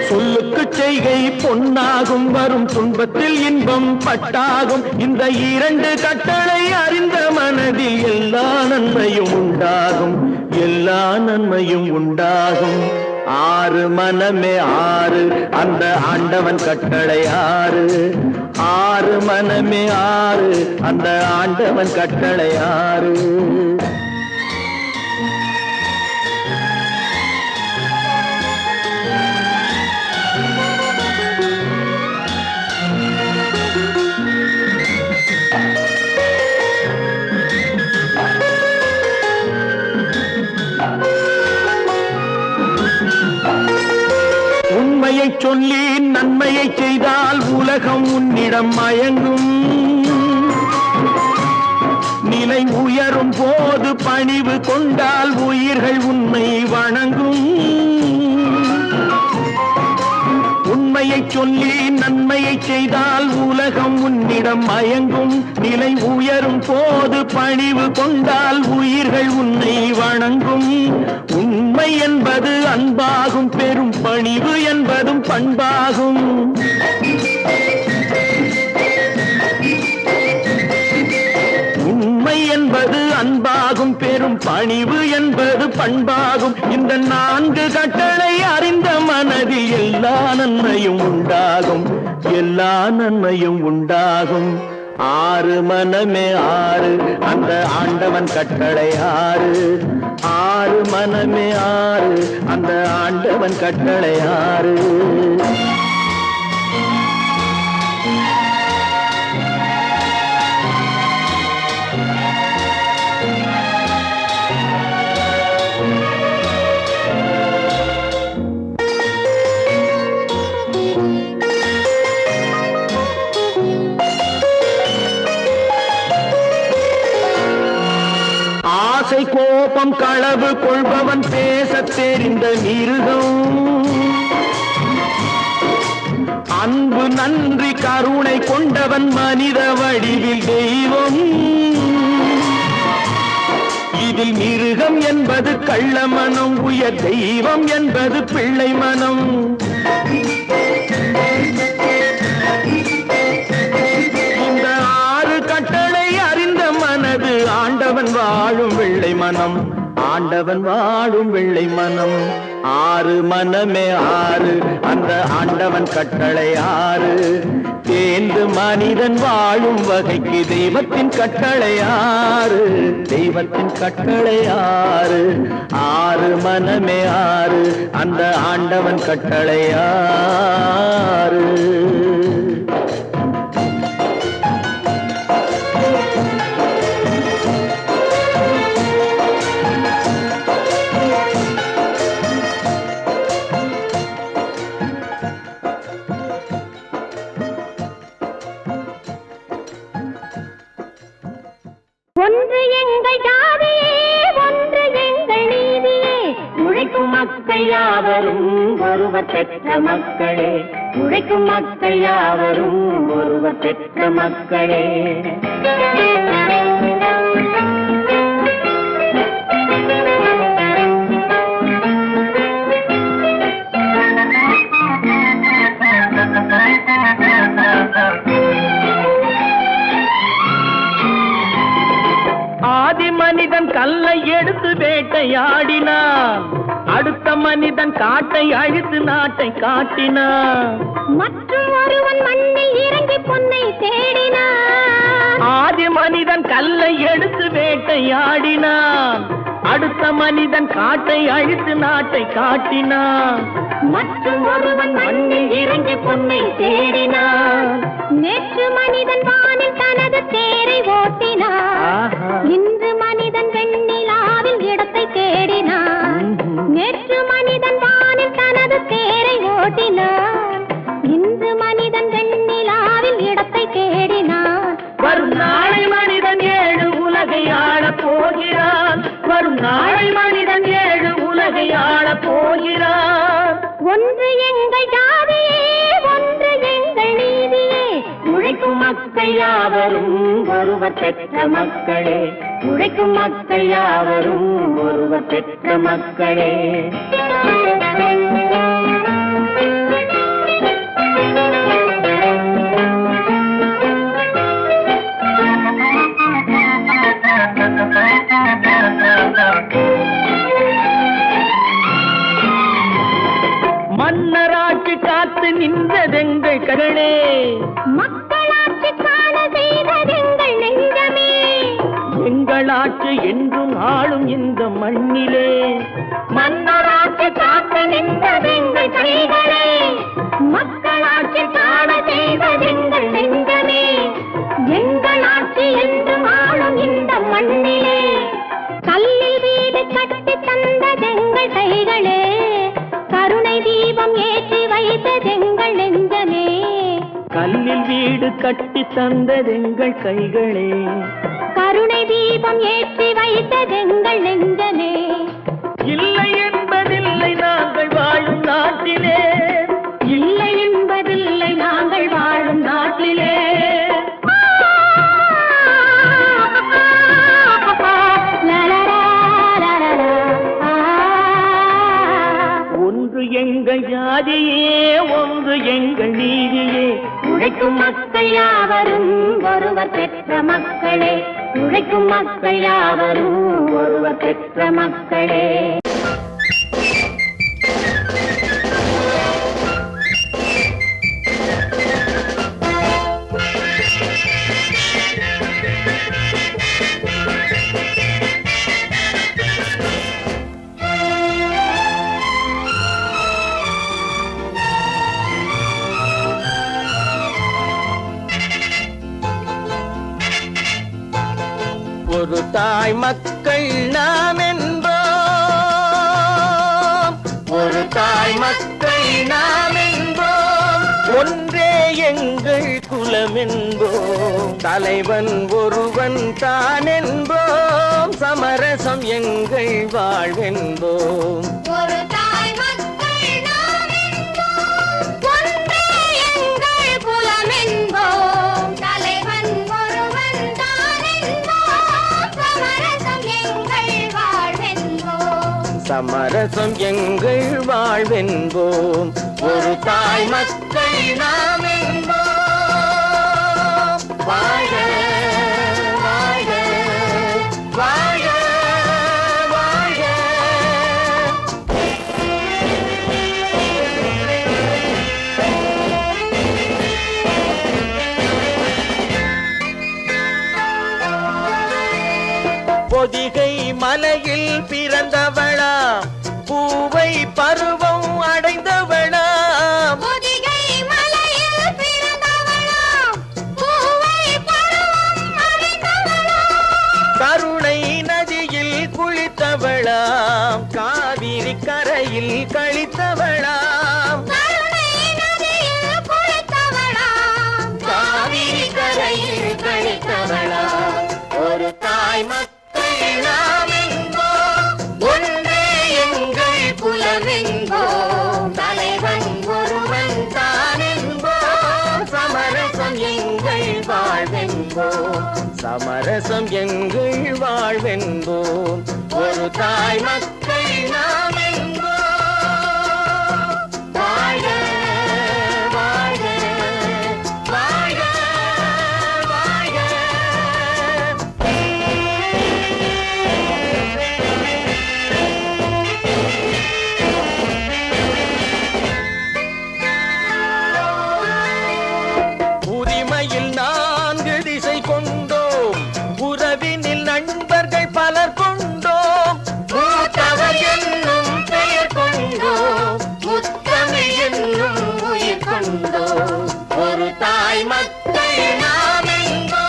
சொல்லுக்கு செய்கை பொன்னாகும், வரும் துன்பத்தில் இன்பம் பட்டாகும். இந்த இரண்டு கட்டளை அறிந்த மனதில் எல்லா நன்மையும் உண்டாகும், எல்லா நன்மையும் உண்டாகும். ஆறு மனமே ஆறு, அந்த ஆண்டவன் கட்டளை ஆறு. ஆறு மனமே ஆறு, அந்த ஆண்டவன் கட்டளை ஆறு. உண்மையை சொல்லி நன்மையை செய்தால் உலகம் உன்னிடம் மயங்கும். நிலை உயரும் போது பணிவு கொண்டால் உயிர்கள் உன்னை வணங்கும். உண்மையை சொல்லி நன்மையை செய்தால் உலகம் உன்னிடம் மயங்கும். நிலை உயரும் போது பணிவு கொண்டால் உயிர்கள் உன்னை வணங்கும். உண்மை என்பது அன்பாகும், பெரும் பணிவு என்பதும் பண்பாகும். உண்மை என்பது அன்பாகும், பெரும் பணிவு என்பது பண்பாகும். இந்த நான்கு கட்டளை அறிந்த மனதில் எல்லா நன்மையும் உண்டாகும், எல்லா நன்மையும் உண்டாகும். ஆறு மனமே ஆறு, அந்த ஆண்டவன் கட்டளை ஆறு. ஆறு மனமே ஆறு, அந்த ஆண்டவன் கட்டளை ஆறு. ஆசை கோபம் களவு கொள்பவன் பேசத் தெரிந்த மிருகம். அன்பு நன்றி கருணை கொண்டவன் மனித வடிவில் தெய்வம். இதில் மிருகம் என்பது கள்ள மனம், உயர் தெய்வம் என்பது பிள்ளை மனம். இந்த 6 கட்டளை அறிந்த மனது ஆண்டவன் வாழும் வெள்ளை மனம், ஆண்டவன் வாழும் வெள்ளை மனம். 6 மனமே 6, அந்த ஆண்டவன் கட்டளை 6. தேர்ந்து மனிதன் வாழும் வகைக்கு தெய்வத்தின் கட்டளை 6, தெய்வத்தின் கட்டளை 6. 6 மனமே 6, அந்த ஆண்டவன் கட்டளை 6. ஒன்று எங்கள் ஜாதியே, ஒன்று எங்கள் நீதியே. உழைக்கும் மக்கள் யாவரும் ஒருவர் பெற்ற மக்களே, உழைக்கும் மக்கள் யாவரும் ஒருவர் பெற்ற மக்களே. ஆதி மனிதன் கல்லை எடுத்து வேட்டையாடினான், அடுத்த மனிதன் காட்டை அழித்து நாட்டை காட்டினான். மற்றும் ஒருவன் மண்ணில் இறங்கி பொன்னை தேடினான். ஆதி மனிதன் கல்லை எடுத்து வேட்டையாடினான், அடுத்த மனிதன் காட்டை அழித்து நாட்டை காட்டினான். மற்றும் ஒருவன் மண்ணில் இறங்கி பொன்னை தேடினான். நேற்று மனிதன் வானில் தனது தேரை ஓட்டினான், இன்று மனிதன் வெண்ணிலாவில் இடத்தை தேடினான். நேற்று மனிதன் வானில் தனது தேரை ஓட்டினான், இன்று மனிதன் வெண்ணிலாவில் இடத்தை தேடினான். வரும் நாளை மனிதன் 7 உலகை ஆளப் போகிறான், வரும் நாளை மனிதன் 7 உலகை ஆளப் போகிறான். ஒன்று எங்கள் ஜாதியே, ஒன்று எங்கள் நீதியே. உழைக்கும் மக்கள் யாவரும் ஒருவர் பெற்ற மக்களே, உழைக்கும் மக்கள் யாவரும் ஒருவர் பெற்ற மக்களே. மன்னராட்சி காத்து நின்றதெங்கள் கரணே, மக்களாட்சி காண செய்ததெங்கள் நெஞ்சமே. எங்களாட்சி என்றும் ஆளும் இந்த மண்ணிலே, மன்னராட்சி காத்து நின்றதெங்கள் கைகளே, மக்களாட்சி காண செய்ததெங்கள் நெஞ்சமே. எங்களாட்சி என்றும் ஆளும் இந்த மண்ணிலே, கல்லில் வீடு கட்டி தந்ததெங்கள் கைகளே, கருணை தீபம் ஏற்றி வைத்ததெங்கள் நெஞ்சமே. கல்லில் வீடு கட்டி தந்ததெங்கள் கைகளே, கருணை தீபம் ஏற்றி வைத்ததெங்கள் நெஞ்சமே. இல்லை என்பதில்லை நாங்கள் வாழும் நாட்டிலே, இல்லை என்பதில்லை நாங்கள் வாழும் நாட்டிலே. ஒன்று எங்கள் ஜாதியே, ஒன்று எங்கள் நீதியே. உழைக்கும் மக்கள் யாவரும் ஒருவர் பெற்ற மக்களே, உழைக்கும் மக்கள் யாவரும் ஒருவர் பெற்ற மக்களே. ஒரு தாய் மக்கள் நாம் என்போம், ஒரு தாய் மக்கள் நாம் என்போம். ஒன்றே எங்கள் குலம் என்போம், தலைவன் ஒருவன் தான் என்போம். சமரசம் எங்கள் வாழ்வென்போம். ஒரு தாய் மக்கள் நாம் என்போம், ஒன்றே எங்கள் குலம் என்போம். தலைவன் ஒருவன் தான் என்போம். சமரசம் எங்கள் சமரசம் எங்கள் வாழ்வென்போம். ஒரு தாய் மக்கள் நாம் என்போம். வாழ்க வாழ்க வாழ்க வாழ்க. பொதிகை மலையில் பிறந்தவளா, பூவை பருவம் அடைந்தவளா, பொதிகை மலையில் பிறந்தவளாம், பூவை பருவம் அடைந்தவளாம். கருணை நதியில் குளித்தவளாம், காவிரி கரையில் கழித்தவளாம், கருணை நதியில் குளித்தவளாம், காவிரி கரையில் கழித்தவளாம். ஒரு தாய் மக்கள் நாம் என்போம். ஒன்றே எங்கள் குலம் என்போம். தலைவன் ஒருவன் தான் என்போம். சமரசம் எங்கள் வாழ்வென்போம். சமரசம் எங்கள் வாழ்வென்போம். ஒரு தாய் மக்கள் நாம் என்போம். வாழ்க வாழ்க வாழ்க வாழ்க. உரிமையில் 4 திசை கொண்டோம். உறவினில் நண்பர்கள் பலர் கொண்டோம். மூத்தவர் என்னும் பெயர் கொண்டோம். முத்தமிழ் என்னும் உயிர் கொண்டோம். ஒரு தாய் மக்கள் நாம் என்போம்.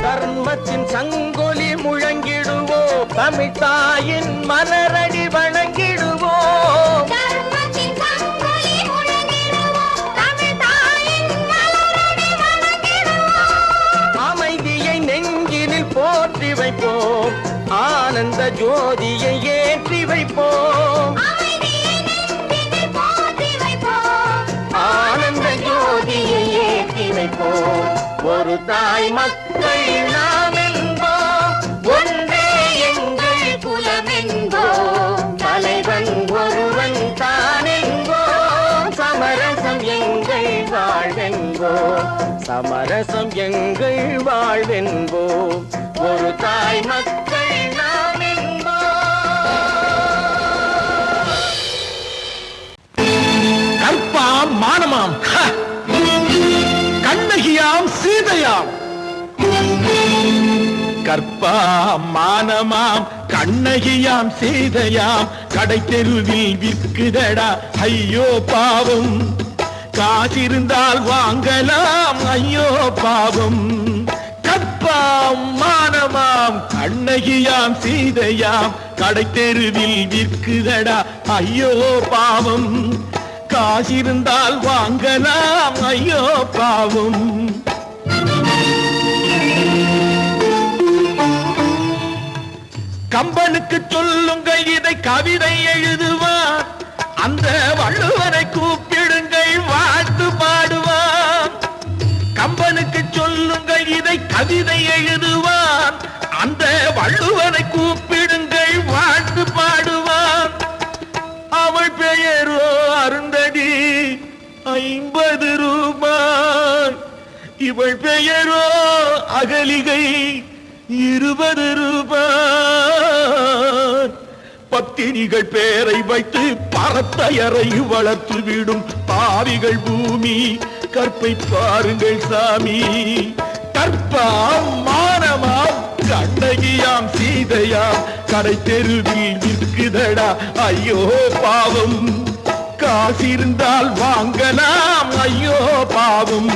தர்மத்தின் சங்கொலி முழங்கிடுவோம். தமிழ் தாயின் மலரடி வணங்கிடுவோம். தர்மத்தின் சங்கொலி முழங்கிடுவோம். தமிழ் தாயின் மலரடி வணங்கிடுவோம். அமைதியை நெஞ்சினில் போற்றி வைப்போம். ஆனந்த ஜோதியை ஏற்றி வைப்போம். அமைதியை நெஞ்சினில் போற்றி வைப்போம். ஆனந்த ஜோதியை ஏற்றி வைப்போம். ஒரு தாய் மக்கள் நாம் என்போம். ஒன்றே எங்கள் குலம் என்போம். தலைவன் ஒருவன் தான் என்போம். சமரசம் எங்கள் வாழ்வென்போம். சமரசம் எங்கள் வாழ்வென்போம். ஒரு தாய் மக்கள் நாம் என்போம். கற்பாம் மானமாம், கண்ணகியாம் சீதையாம். கற்பாம் மானமாம், கண்ணகியாம் சீதையாம். கடை தெருவில் விற்குதடா ஐயோ பாவம். காசிருந்தால் வாங்கலாம் ஐயோ பாவம். கற்பாம் மானமாம், கண்ணகியாம் சீதையாம். கடை தெருவில் விற்குதடா ஐயோ பாவம். காசிருந்தால் வாங்கலாம் ஐயோ பாவம். கம்பனுக்கு சொல்லுங்கள் இதை கவிதை எழுதுவான். அந்த வள்ளுவரை கூப்பிடுங்கள் வாழ்த்து பாடுவான். கம்பனுக்கு சொல்லுங்கள் இதை கவிதை எழுதுவான். அந்த வள்ளுவரை கூப்பிடுங்கள் வாழ்த்து பாடுவான். அவள் பெயரோ அருந்ததி 50 ரூபாய். இவள் பெயரோ அகலிகை 20 ரூபாய். பத்தினிகள் பேரை வைத்து பரத்தையரை வளர்த்து விடும் பாவிகள் பூமி. கற்பை பாருங்கள் சாமி. கற்பாம் மானமாம், கண்ணகியாம் சீதையாம். கடை தெருவில் விற்குதடா ஐயோ பாவம். காசிருந்தால் வாங்கலாம் ஐயோ பாவம்.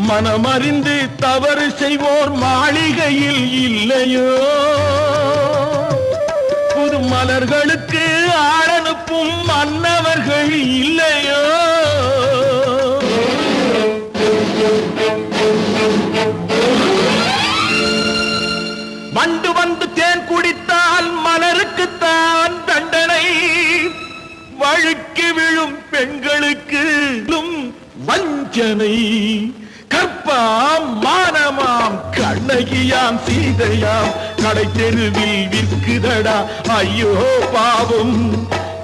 மனமறிந்து தவறு செய்வோர் மாளிகையில் இல்லையோ. புது மலர்களுக்கு ஆளனுப்பும் மன்னவர்கள் இல்லையோ. பெண்களுக்கு வஞ்சனை கற்பாம் மானமாம் கண்ணகியாம் சீதையாம் கடை தெருவில் விற்குதடா ஐயோ பாவம்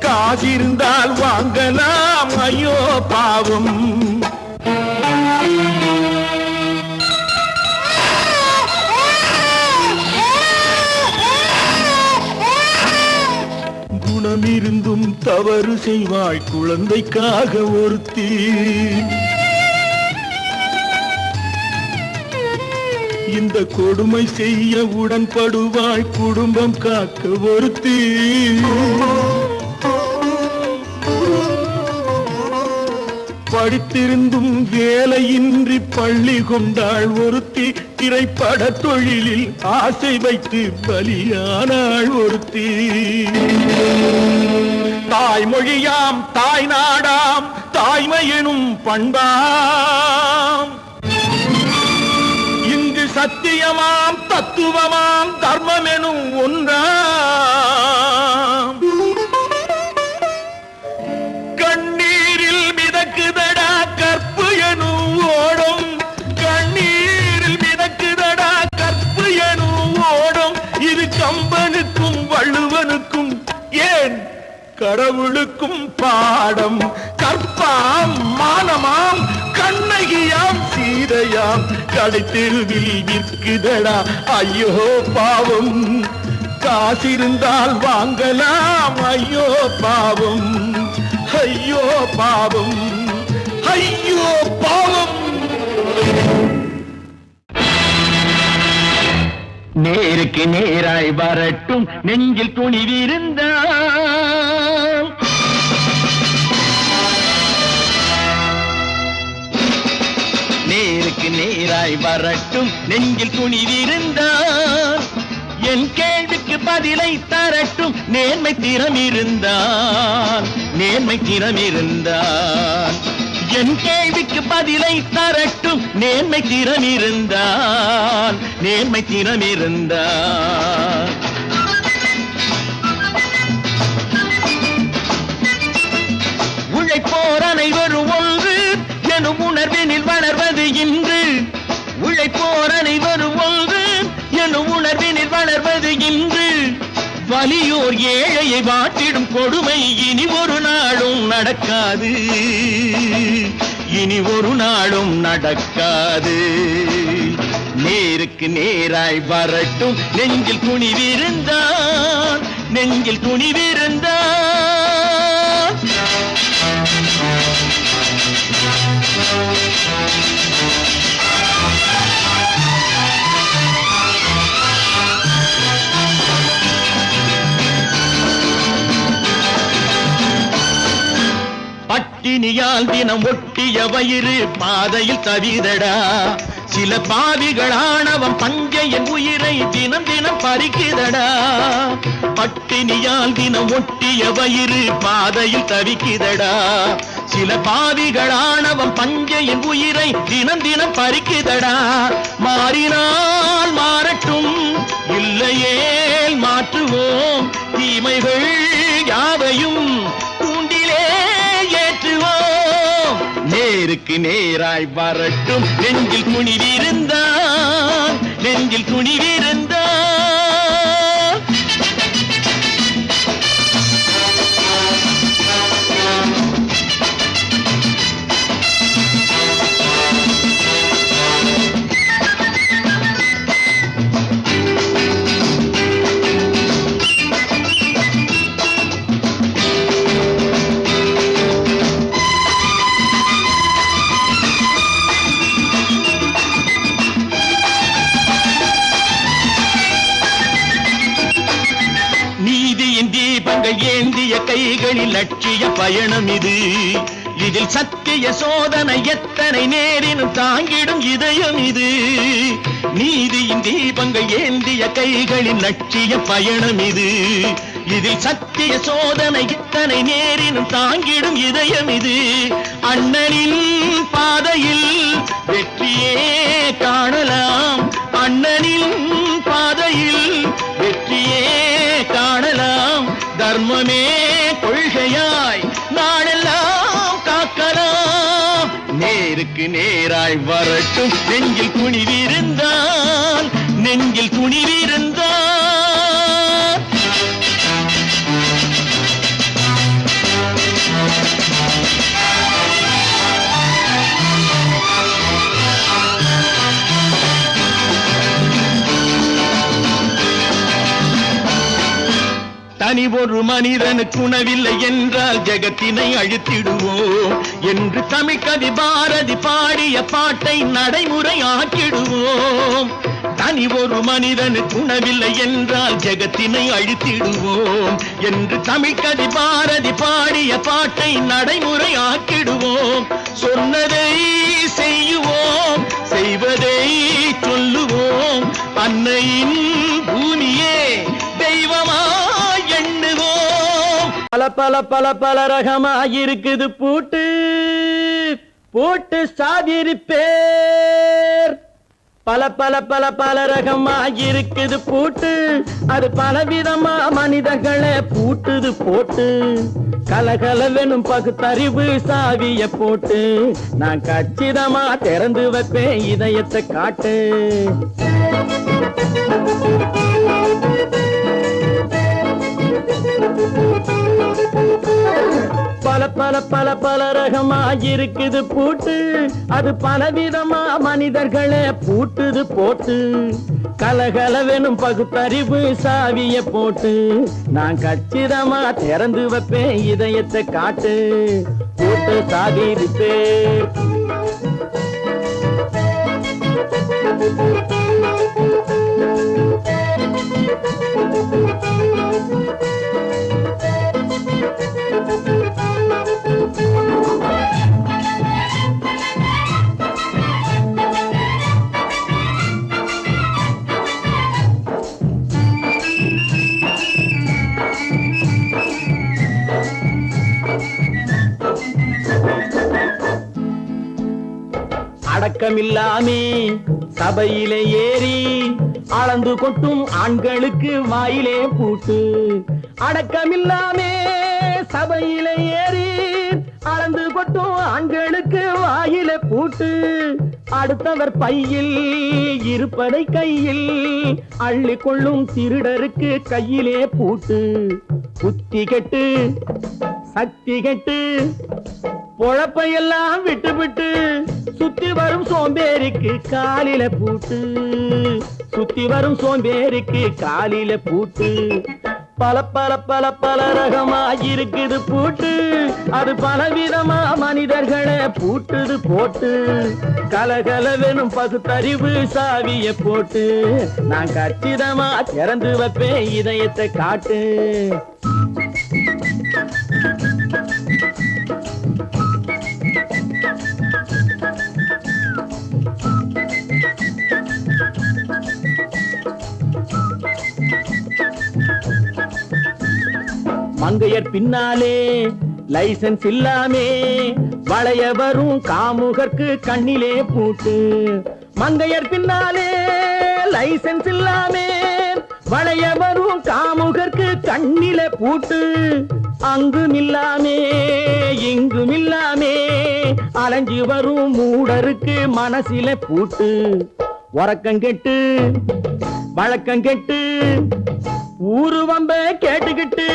காசிருந்தால் வாங்கலாம் ஐயோ பாவம் குணமிருந்தும் தவறு செய்வாய் குழந்தைக்காக ஒருத்தி இந்த கொடுமை செய்ய உடன்படுவாய் குடும்பம் காக்க ஒருத்தி படித்திருந்தும் வேலையின்றி பள்ளி கொண்டாள் ஒருத்தி திரைப்பட தொழிலில் ஆசை வைத்து பலியானாள் ஒருத்தி தாய்மொழியாம் தாய் நாடாம் தாய்மையெனும் பண்பாம் இங்கு சத்தியமாம் தத்துவமாம் தர்மமெனும் ஒன்றாம் கண்ணீரில் மிதக்குதடா கற்பு எனும் ஓடும் கண்ணீரில் மிதக்குதடா கற்பு எனும் ஓடும் இது கம்பனுக்கும் வள்ளுவனுக்கும் ஏன் கடவுளுக்கும் பாடம் கற்பாம் மானமாம் கண்ணகியாம் சீதையாம் கடைத்தெருவில் விற்குதடா ஐயோ பாவம் காசிருந்தால் வாங்கலாம் ஐயோ பாவம் ஐயோ பாவம் ஐயோ பாவம் நேருக்கு நேராய் வரட்டும் நெஞ்சில் துணிவிருந்தால் நேருக்கு நேராய் வரட்டும் நெஞ்சில் துணிவிருந்தால் என் கேள்விக்கு பதிலை தரட்டும் நேர்மை திறமிருந்தான் நேர்மை திறமிருந்தான் என் கேள்விக்கு பதிலை தரட்டும் நேர்மை திறமிருந்தான் நேர்மை திறமிருந்தான் உழைப்போர் அனைவரும் ஒன்று எனும் உணர்வினில் வளர்வது இன்று உழைப்போர் அனைவரும் ஒன்று எனும் உணர்வினில் வளர்வது இன்று வலியோர் ஏழையை வாட்டிடும் கொடுமை இனி ஒரு நாளும் நடக்காது இனி ஒரு நாளும் நடக்காது நேருக்கு நேராய் வரட்டும் நெஞ்சில் துணிவிருந்தான் நெஞ்சில் துணிவிருந்தான் பட்டினியால் தினம் ஒட்டிய வயிறு பாதையில் தவிதடா சில பாவிகளானவன் பஞ்சையின் உயிரை தினம் தினம் பறிக்குதடா பட்டினியால் தினம் ஒட்டிய வயிறு பாதையில் தவிக்குதடா சில பாவிகளானவன் பஞ்சையின் உயிரை தினம் தினம் பறிக்குதடா மாறினால் மாறட்டும் இல்லையேல் மாற்றுவோம் தீமைகள் யாவையும் கூண்டிலே ஏற்றுவோம் நேருக்கு நேராய் வரட்டும் நெஞ்சில் துணிவிருந்தான் நெஞ்சில் துணிவிருந்தான் ஏந்திய கைகளில் லட்சிய பயணம் இது இதில் சத்திய சோதனை எத்தனை நேரினும் தாங்கிடும் இதயம் இது நீதியின் தீபங்கள் ஏந்திய கைகளில் லட்சிய பயணம் இது இதில் சத்திய சோதனை எத்தனை நேரினும் தாங்கிடும் இதயம் இது அண்ணனின் பாதையில் வெற்றியே காணலாம் அண்ணனின் பாதையில் வெற்றியே காணலாம் தர்மமே கொள்கையாய் நாளெல்லாம் நேருக்கு நேராய் வரட்டும் நெஞ்சில் துணிவிருந்தால் நெஞ்சில் துணிவிருந்தால் தனி ஒரு மனிதனுக்கு உணவில்லை என்றால் ஜெகத்தினை அழித்திடுவோம் என்று தமிழ் கவி பாரதி பாடிய பாட்டை நடைமுறையாக்கிடுவோம். தனி ஒரு மனிதனுக்கு உணவில்லை என்றால் ஜெகத்தினை அழித்திடுவோம் என்று தமிழ் கவி பாரதி பாடிய பாட்டை நடைமுறையாக்கிடுவோம். சொன்னதை செய்யுவோம், செய்வதை சொல்லுவோம். அன்னையின் பூமியே தெய்வமா பல பல பல பல ரகமாயிருக்குது பூட்டு பூட்டு சாதிரி பேர். பல பல பல பல ரகமாயிருக்குது பூட்டு அது பலவிதமா மனிதர்களை பூட்டுது போட்டு. கலகலவெனும் பகுத்தறிவு சாவிய போட்டு நான் கச்சிதமா திறந்து வைப்பேன் இதயத்தை காட்டு. பல பல பல பல ரகமாயிருக்குது பூட்டு அது பலவிதமா மனிதர்களை பூட்டுது போட்டு. கலகலவெனும் பகுத்தறிவு சாவிய போட்டு நான் கச்சிதமா திறந்து வைப்பேன் இதயத்தை காட்டு. பூட்டு சாதிருப்பே அடக்கமில்லாமே சபையிலே ஏறி அளந்து கொட்டும் ஆண்களுக்கு வாயிலே பூட்டு. அடக்கமில்லாமே சபையிலே ஏறி அளந்து கொட்டும் ஆண்களுக்கு வாயிலே பூட்டு. அடுத்தவர் பையில் இருப்பதை கையில் அள்ளி கொள்ளும் திருடருக்கு கையிலே பூட்டு. புத்தி கெட்டு சக்தி கெட்டு பொழப்பையெல்லாம் விட்டு விட்டு சுத்தி வரும் சோம்பேறிக்கு காலில பூட்டு. சுத்தி வரும் சோம்பேறிக்கு காலில பூட்டு. பல பல பல பல ரகமாயிருக்குது பூட்டு அது பலவிதமா மனிதர்களை பூட்டுது போட்டு. கலகலவெனும் பகுத்தறிவு சாவிய போட்டு நான் கச்சிதமா திறந்து வைப்பேன் இதயத்தை காட்டு. மங்கையர் பின்னாலே லைசன்ஸ் இல்லாமே வளைய வரும் காமுகர்க்கு கண்ணிலே பூட்டு. மங்கையர் பின்னாலே லைசன்ஸ் இல்லாமே வளைய வரும் காமுகர்க்கு கண்ணிலே பூட்டு. அங்கும் இல்லாமே இங்கும் இல்லாமே அலைஞ்சு வரும் மூடருக்கு மனசிலே பூட்டு. உறக்கம் கெட்டு வழக்கம் கெட்டு ஊரு வம்ப கேட்டுக்கிட்டு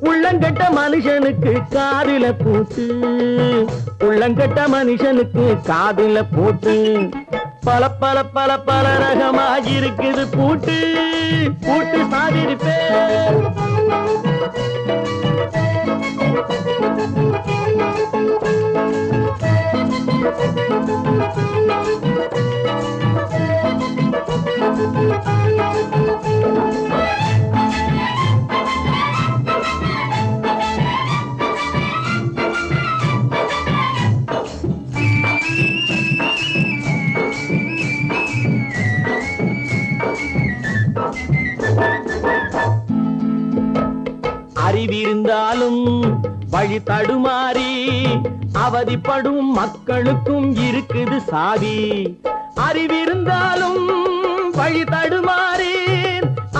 உள்ளங்கட்ட மனுஷனுக்கு காதில பூட்டு. உள்ளங்கட்ட மனுஷனுக்கு காதில பூட்டு. பல பல பல பல ரகமாயிருக்குது பூட்டு பூட்டு சாதிருப்பே. அறிவிருந்தாலும் வழி தடுமாறி அவதிப்படும் மக்களுக்கும் இருக்குது சாவி. அறிவிருந்தாலும் வழி தடுமாறி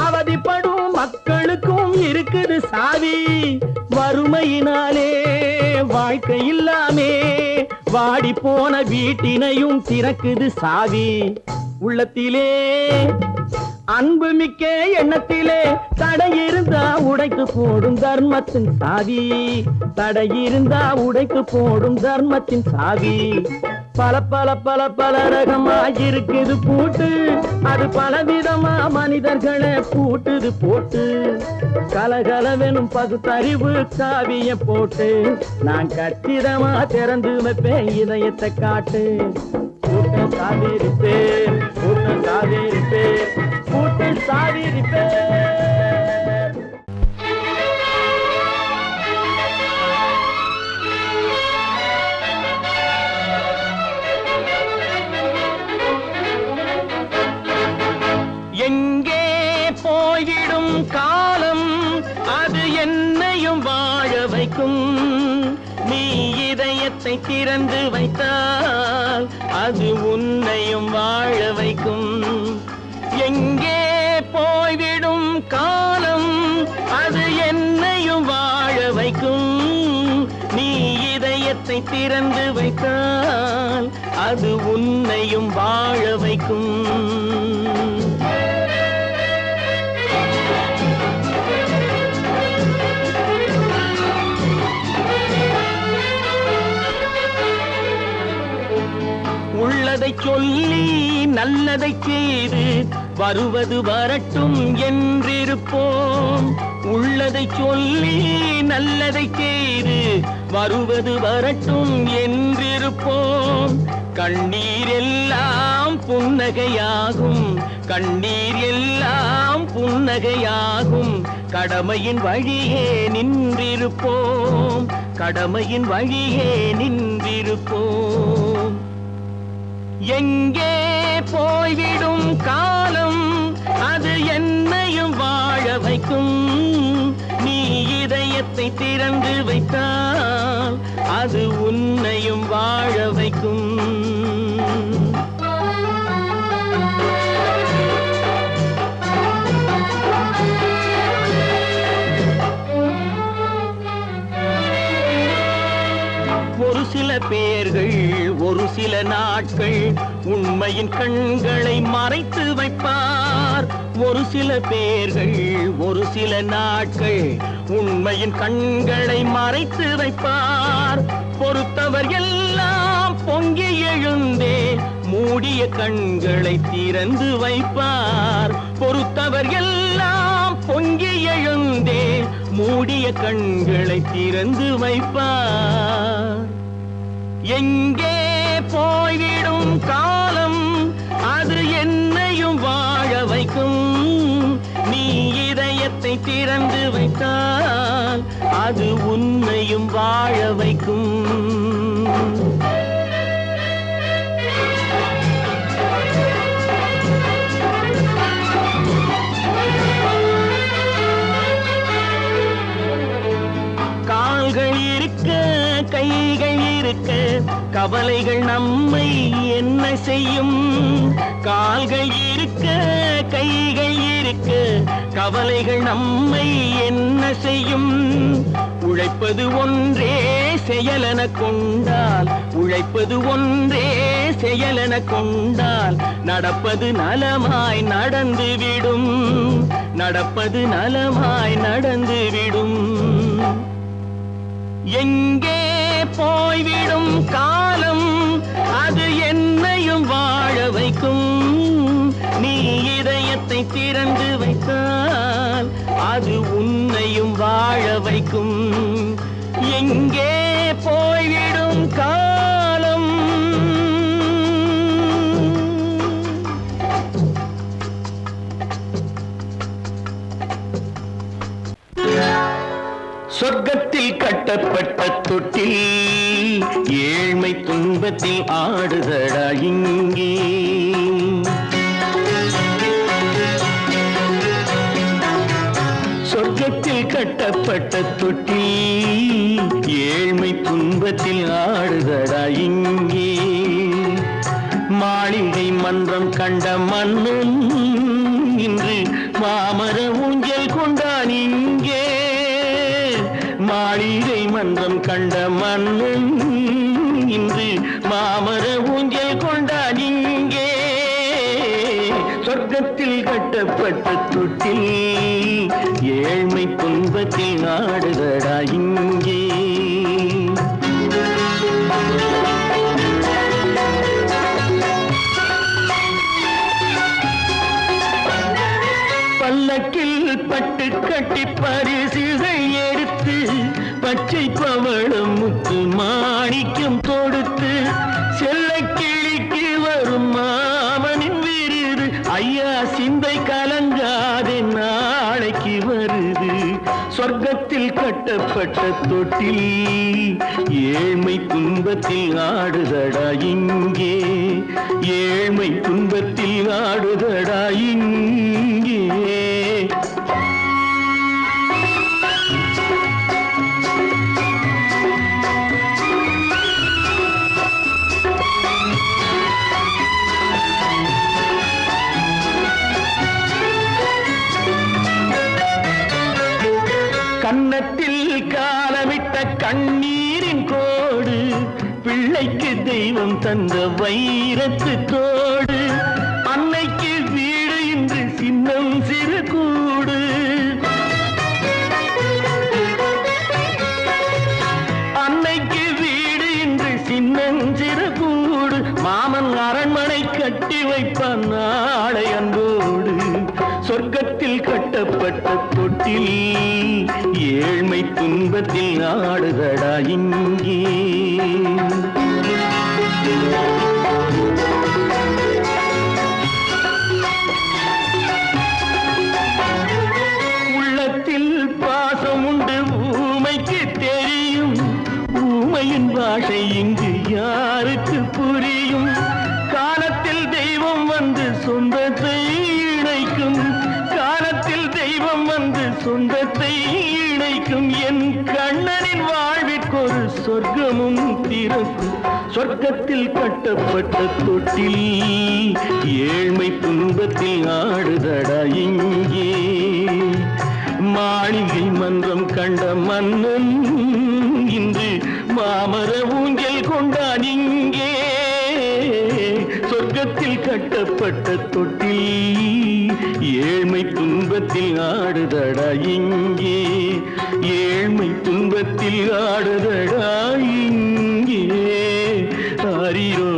அவதிப்படும் மக்களுக்கும் இருக்குது சாவி. வறுமையினாலே வாழ்க்கை இல்லாமே வாடி போன வீட்டினையும் திறக்குது சாவி. உள்ளத்திலே அன்பு மிக்க எண்ணத்திலே தடை இருந்தா உடைத்து போடும் தர்மத்தின் சாவி. தடை இருந்தா உடைத்து போடும் தர்மத்தின் சாவி. பல பல பல பல ரகமா இருக்குது பூட்டு, அது பலவிதமா மனிதர்களை பூட்டுது போட்டு. கலகலவெனும் பகுத்தறிவு சாவிய போட்டு நான் கச்சிதமா திறந்து வைப்பேன் இதயத்தை காட்டு. கூட்டம் சாவிருப்பேன், கூட்டம் சாவிருப்பேன், கூட்டம் சாவிருப்பேன். எங்கே போய்விடும் காலம் அது என்னையும் வாழ வைக்கும். நீ இதயத்தை திறந்து வைத்தால் அது உன்னையும் வாழ வைக்கும். எங்கே போய்விடும் காலம் அது என்னையும் வாழ வைக்கும். நீ இதயத்தை திறந்து வைத்தால் அது உன்னையும் வாழ வைக்கும். உள்ளதை சொல்லி நல்லதை செய்து வருவது வரட்டும் என்றிருப்போம். உள்ளதை சொல்லி நல்லதை செய்து வருவது வரட்டும் என்றிருப்போம். கண்ணீர் எல்லாம் புன்னகையாகும், கண்ணீர் எல்லாம் புன்னகையாகும். கடமையின் வழியே நின்றிருப்போம், கடமையின் வழியே நின்றிருப்போம். எங்கே போய்விடும் காலம் அது என்னையும் வாழ வைக்கும். நீ இதயத்தை திறந்து வைத்தால் அது உன்னையும் வாழ வைக்கும். ஒரு சில பேர்கள் ஒரு சில நாட்கள் உண்மையின் கண்களை மறைத்து வைப்பார். ஒரு சில பேர்கள் ஒரு சில நாட்கள் உண்மையின் கண்களை மறைத்து வைப்பார். பொறுத்தவர் எல்லாம் பொங்கி எழுந்தே மூடிய கண்களை திறந்து வைப்பார். பொறுத்தவர் எல்லாம் பொங்கி எழுந்தே மூடிய கண்களை திறந்து வைப்பார். எங்கே போய்விடும் காலம் அது என்னையும் வாழ வைக்கும். நீ இதயத்தை திறந்து வைத்தால் அது உன்னையும் வாழ வைக்கும். கால்கள் இருக்க கைகள் இருக்க கவலைகள் நம்மை என்ன செய்யும். கால்கள் இருக்க கைகள் இருக்க கவலைகள் நம்மை என்ன செய்யும். உழைப்பது ஒன்றே செயலென கொண்டால், உழைப்பது ஒன்றே செயலென கொண்டால் நடப்பது நலமாய் நடந்துவிடும், நடப்பது நலமாய் நடந்துவிடும். எங்கே போய்விடும் காலம் அது என்னையும் வாழ வைக்கும். நீ இதயத்தை திறந்து வைத்தால் அது உன்னையும் வாழ வைக்கும். எங்கே போய்விடும் காலம் சொர்க்கத்தில் கட்டப்பட்ட தொட்டில் ஏழ்மை துன்பத்தில் ஆடுதடா இங்கே. சொர்க்கத்தில் கட்டப்பட்ட தொட்டில் ஏழ்மை துன்பத்தில் ஆடுதடா இங்கே. மாளிகை மன்றம் கண்ட மன்னன் இன்று மாமர ஊஞ்சல் கொண்டான் இங்கே. மாளிகை மன்றம் கண்ட மன்னன் இன்று மாமர ஊஞ்சல் கொண்டான் இங்கே. சொர்க்கத்தில் கட்டப்பட்ட தொட்டில் ஏழ்மை துன்பத்தில் ஆடுதடா இங்கே. பல்லக்கில் பட்டு கட்டி பரிசுகள் எடுத்து பச்சை பவளம் முத்து மாணிக்கம் தொடுத்து செல்ல கிளிக்கு வரும் மாமனின் விருது. ஐயா சிந்தை கலங்காதே நாளைக்கு வருது. சொர்க்கத்தில் கட்டப்பட்ட தொட்டில் ஏழ்மை துன்பத்தில் ஆடுதடா இங்கே. ஏழ்மை துன்பத்தில் ஆடுதடா இங்கே. கன்னத்தில் காலமிட்ட கண்ணீரின் கோடு பிள்ளைக்கு தெய்வம் தந்த வைரத்து தோடு. அன்னைக்கு வீடு இன்று சின்னம் சிறு கூடு. அன்னைக்கு வீடு இன்று சின்னம் சிறு கூடு. மாமன் அரண்மனை கட்டி வைப்பான் நாளை அன்போடு. சொர்க்கத்தில் கட்டப்பட்ட தொட்டில் ஏழ்மை துன்பத்தில் ஆடுதடா இங்கே. உள்ளத்தில் பாசம் உண்டு ஊமைக்கு தெரியும். ஊமையின் பாஷை இங்கு யாருக்கு புரியும்? காலத்தில் தெய்வம் வந்து சொந்தத்தை இணைக்கும். காலத்தில் தெய்வம் வந்து சொந்தத்தை இணைக்கும். என் கண்ணனின் வாழ்விற்கொரு சொர்க்கமும் திறக்கும். சொர்க்கத்தில் கட்டப்பட்ட தொட்டில் ஏழ்மை துன்பத்தில் ஆடுதடா இங்கே. மாளிகை மன்றம் கண்ட மன்னன் இன்று மாமர ஊஞ்சல் கொண்டான் இங்கே. சொர்க்கத்தில் கட்டப்பட்ட தொட்டில் ஏழ்மை துன்பத்தில் ஆடுதடா இங்கே. ஏழ்மை துன்பத்தில் ஆடுதடா இங்கே. ஆரிரோ